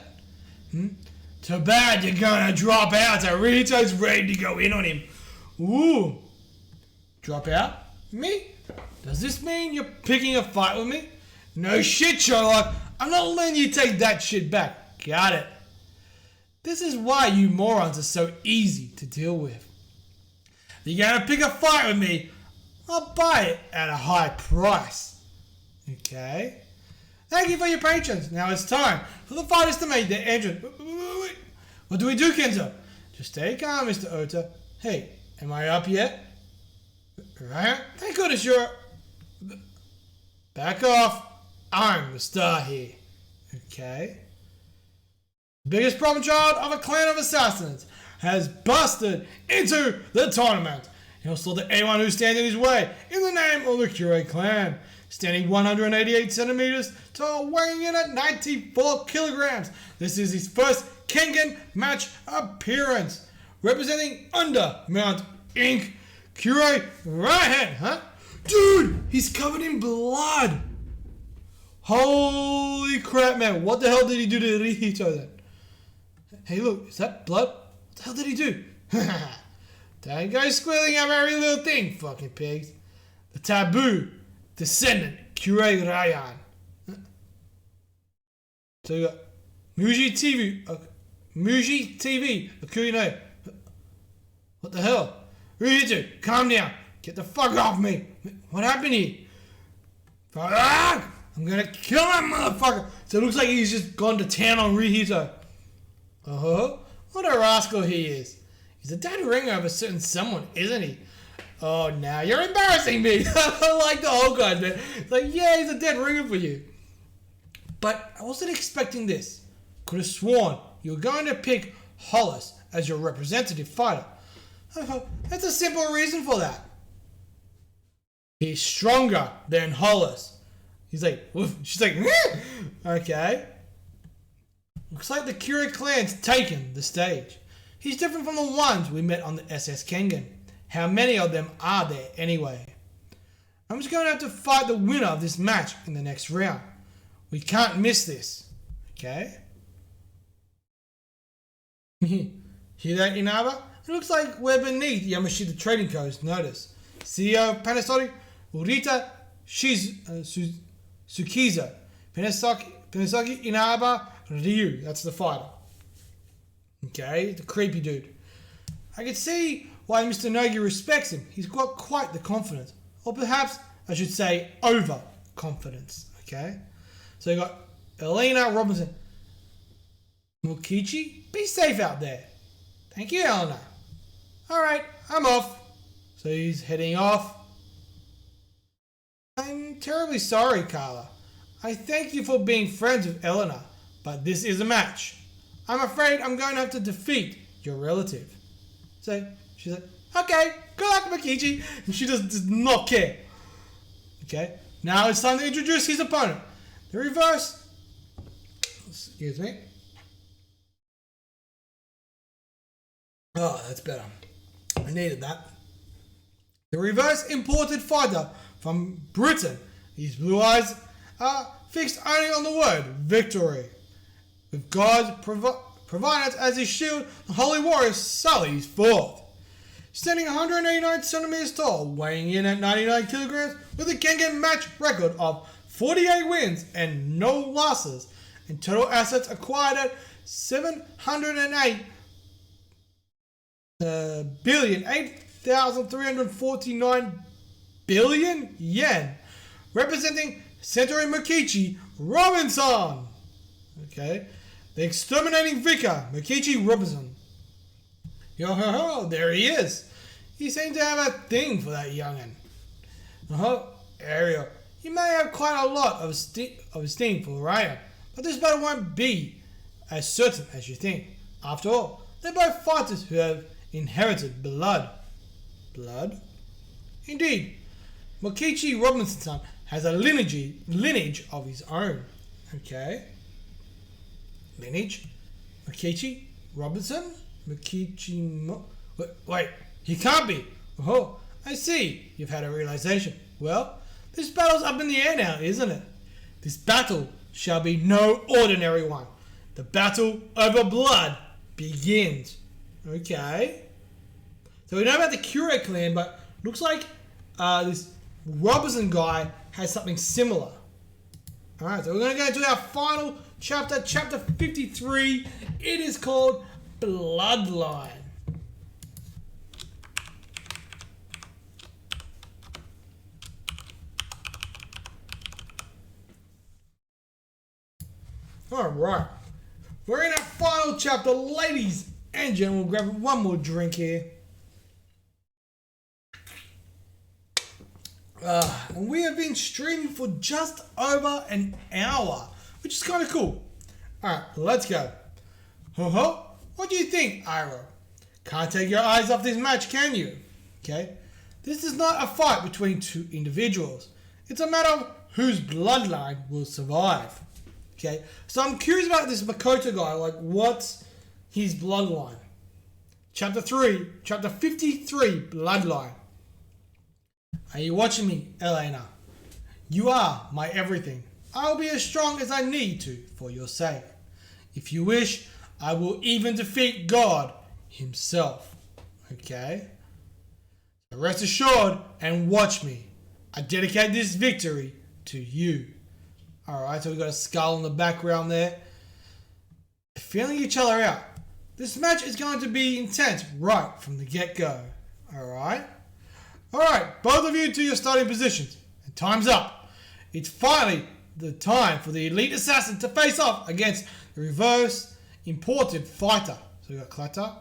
Too bad you're gonna drop out, so Rito's ready to go in on him. Ooh. Drop out? Me? Does this mean you're picking a fight with me? No shit, Sherlock. I'm not letting you take that shit back. Got it. This is why you morons are so easy to deal with. If you're gonna pick a fight with me, I'll buy it at a high price. Okay? Thank you for your patience. Now it's time for the fighters to make their entrance. Wait. What do we do, Kenzo? Just stay calm, Mr. Ota. Hey, am I up yet? Right? Thank goodness you're... Back off. I'm the star here. Okay? Biggest problem child of a clan of assassins has busted into the tournament. He'll slaughter anyone who stands in his way in the name of the Curie clan. Standing 188 centimeters tall, weighing in at 94 kilograms. This is his first Kengan match appearance. Representing Undermount Inc., Kyurei right hand, huh? Dude, he's covered in blood. Holy crap, man. What the hell did he do to Rihito then? Hey, look, is that blood? What the hell did he do? Don't go squealing over every little thing, fucking pigs. The taboo descendant, Kyurei Ryan. So you got Muji TV, Akuri. What the hell? Rihito, calm down. Get the fuck off me. What happened here? I'm gonna kill that motherfucker. So it looks like he's just gone to town on Rihito. What a rascal he is. He's a dead ringer of a certain someone, isn't he? Oh, now you're embarrassing me. I like the old guy, man. It's like, yeah, he's a dead ringer for you. But I wasn't expecting this. Could have sworn you were going to pick Hollis as your representative fighter. That's a simple reason for that. He's stronger than Hollis. He's like, woof. She's like, okay. Looks like the Kyurei clan's taken the stage. He's different from the ones we met on the SS Kengan. How many of them are there anyway? I'm just going to have to fight the winner of this match in the next round. We can't miss this. Okay? Hear that, Inaba? It looks like we're beneath Yamashita Trading Co.'s notice. CEO Panasonic, Urita Tsukiza, Panasonic Inaba Ryu. That's the fighter. Okay, the creepy dude. I can see why Mr. Nogi respects him. He's got quite the confidence. Or perhaps I should say overconfidence. Okay? So you got Elena Robinson. Mokichi, be safe out there. Thank you, Elena. Alright, I'm off. So he's heading off. I'm terribly sorry, Carla. I thank you for being friends with Elena, but this is a match. I'm afraid I'm going to have to defeat your relative. So she's like, okay, good luck, Mokichi. And she just does not care. Okay, now it's time to introduce his opponent. The reverse. Excuse me. Oh, that's better. I needed that. The reverse imported fighter from Britain. His blue eyes are fixed only on the word victory. With God provided as his shield, the holy warrior sallies forth. Standing 189 centimeters tall, weighing in at 99 kilograms, with a Kengan match record of 48 wins and no losses, and total assets acquired at 708 billion, 8,349 billion yen, representing Sentori Mokichi Robinson. Okay, the exterminating vicar, Mokichi Robinson. Yo ho ho, there he is. He seemed to have a thing for that young'un. Ariel, you may have quite a lot of esteem for Raya, but this battle won't be as certain as you think. After all, they're both fighters who have inherited blood. Blood? Indeed, Mokichi Robinson has a lineage of his own. Okay. Lineage? Mokichi Robinson? Wait, he can't be. Oh, I see. You've had a realization. Well, this battle's up in the air now, isn't it? This battle shall be no ordinary one. The battle over blood begins. Okay. So we know about the Kyurei clan, but looks like this Robinson guy has something similar. Alright, so we're going to go into our final chapter, chapter 53. It is called Bloodline. Alright, we're in our final chapter, ladies and gentlemen. We'll grab one more drink here. And we have been streaming for just over an hour, which is kind of cool. Alright, let's go. What do you think, Iroh? Can't take your eyes off this match, can you? Okay, this is not a fight between two individuals. It's a matter of whose bloodline will survive. Okay, so I'm curious about this Makoto guy. Like, what's his bloodline? Chapter 53, Bloodline. Are you watching me, Elena? You are my everything. I will be as strong as I need to for your sake. If you wish, I will even defeat God himself. Okay? So rest assured and watch me. I dedicate this victory to you. Alright, so we've got a skull in the background there. Feeling each other out. This match is going to be intense right from the get-go. Alright? Alright, both of you to your starting positions. And time's up. It's finally the time for the elite assassin to face off against the reverse imported fighter. So we got Clatter.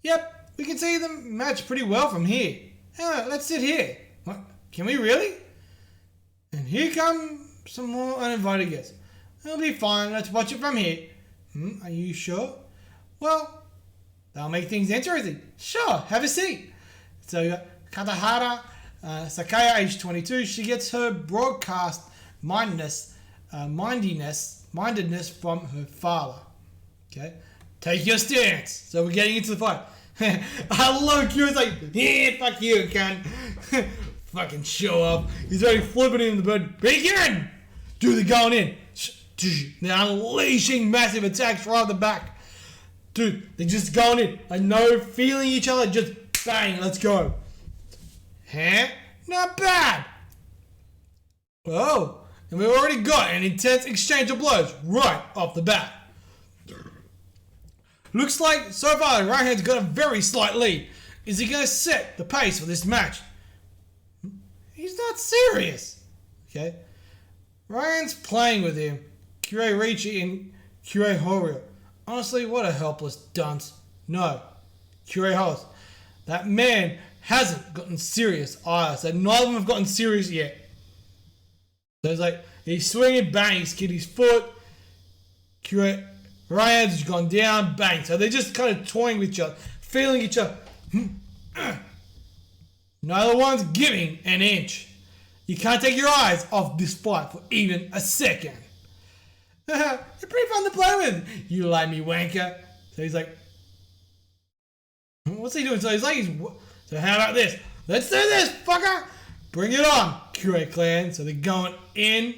Yep, we can see the match pretty well from here. Let's sit here. What? Can we really? And here come some more uninvited guests. It'll be fine. Let's watch it from here. Are you sure? Well, that'll make things interesting. Sure, have a seat. So you got Katahara Sakaya, age 22. She gets her broadcast mindedness from her father. Okay, take your stance. So we're getting into the fight. I love Kira's like, yeah, fuck you, cunt. Fucking show up. He's already flipping in the bird. Begin! Dude, they're going in. They're unleashing massive attacks right at the back. Dude, they're just going in. Like, no feeling each other. Just bang, let's go. Huh? Not bad. Oh, and we've already got an intense exchange of blows right off the bat. Looks like so far the right hand's got a very slight lead. Is he going to set the pace for this match? He's not serious. Okay. Ryan's playing with him. Kirei Ricci and Kirei Horio. Honestly, what a helpless dunce. No. Kirei Hoss. That man hasn't gotten serious either. So neither of them have gotten serious yet. So it's like, he's swinging, bang, he's kicked his foot. Kirei Ryan's gone down, bang. So they're just kind of toying with each other, feeling each other. Neither one's giving an inch. You can't take your eyes off this fight for even a second. They're pretty fun to play with. You like me, wanker. So he's like, what's he doing? So he's like, so how about this? Let's do this, fucker. Bring it on, Kirei clan. So they're going in.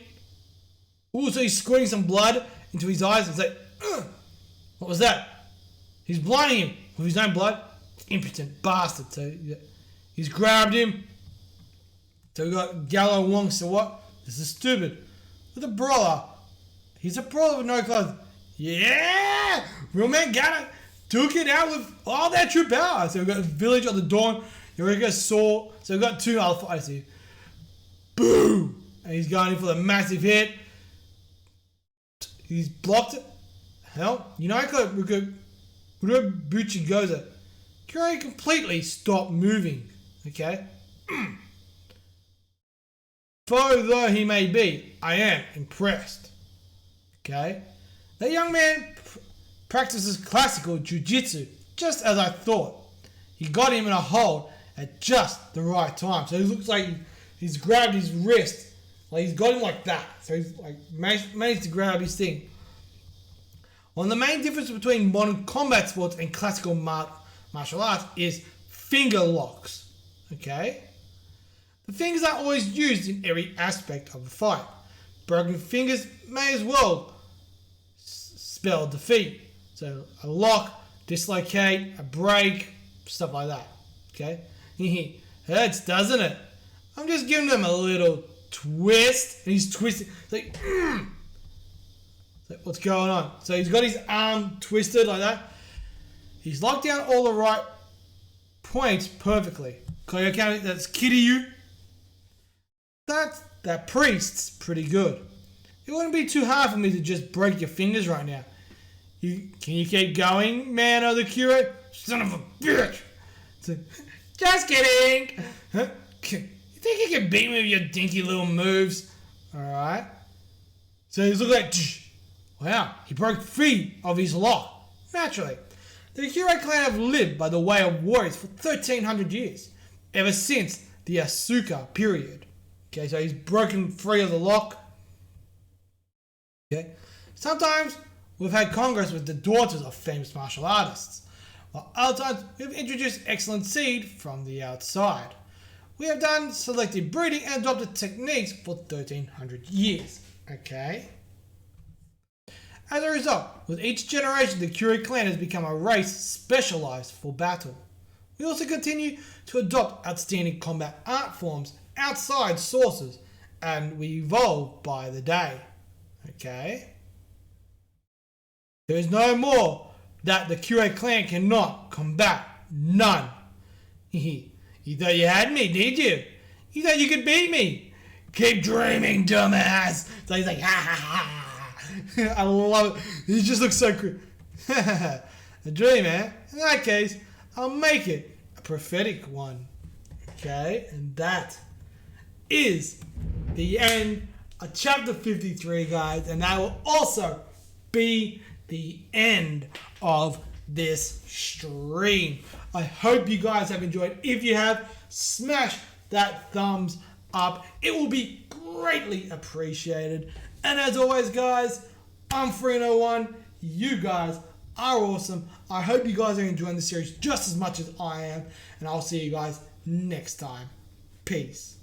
Ooh, so he's squirting some blood into his eyes. It's like, what was that? He's blinding him with his own blood. Impotent bastard. So he's grabbed him. So we got Gallo Wong. So what? This is stupid. With a brawler. He's a brawler with no clothes. Yeah! Real man got it. Took it out with all that true power. So we've got Village on the Dawn. Eureka Saw. So we've got two other fighters here. Boom! And he's going in for the massive hit. He's blocked it. Hell, you know, Buchi goes at. Kirei completely stopped moving. Okay? Foe though he may be, I am impressed. Okay? That young man practices classical jiu-jitsu, just as I thought. He got him in a hold at just the right time. So it looks like he's grabbed his wrist. Like he's got him like that. So he's like managed to grab his thing. Well, the main difference between modern combat sports and classical martial arts is finger locks. Okay? The fingers are always used in every aspect of the fight. Broken fingers may as well spell defeat. So a lock, dislocate, a break, stuff like that. Okay? Hurts, doesn't it? I'm just giving them a little twist. And he's twisting. It's like, what's going on? So he's got his arm twisted like that. He's locked down all the right points perfectly. That's Kiryu. That priest's pretty good. It wouldn't be too hard for me to just break your fingers right now. Can you keep going, man of the Kirei? Son of a bitch. So, just kidding. Huh? You think you can beat me with your dinky little moves? Alright. So he's looking like, wow, he broke free of his lock. Naturally. The Kirei clan have lived by the way of warriors for 1300 years. Ever since the Asuka period. Okay, so he's broken free of the lock. Okay. Sometimes we've had congress with the daughters of famous martial artists. While other times we've introduced excellent seed from the outside. We have done selective breeding and adopted techniques for 1300 years. Okay. As a result, with each generation, the Curie clan has become a race specialized for battle. We also continue to adopt outstanding combat art forms outside sources, and we evolve by the day. Okay? There is no more that the Curie clan cannot combat. None. You thought you had me, did you? You thought you could beat me? Keep dreaming, dumbass. So he's like, ha ha ha. I love it. He just looks so cool. A dream, eh? In that case, I'll make it a prophetic one. Okay? And that is the end of chapter 53, guys. And that will also be the end of this stream. I hope you guys have enjoyed. If you have, smash that thumbs up. It will be greatly appreciated. And as always, guys, I'm Free101. You guys are awesome. I hope you guys are enjoying the series just as much as I am. And I'll see you guys next time. Peace.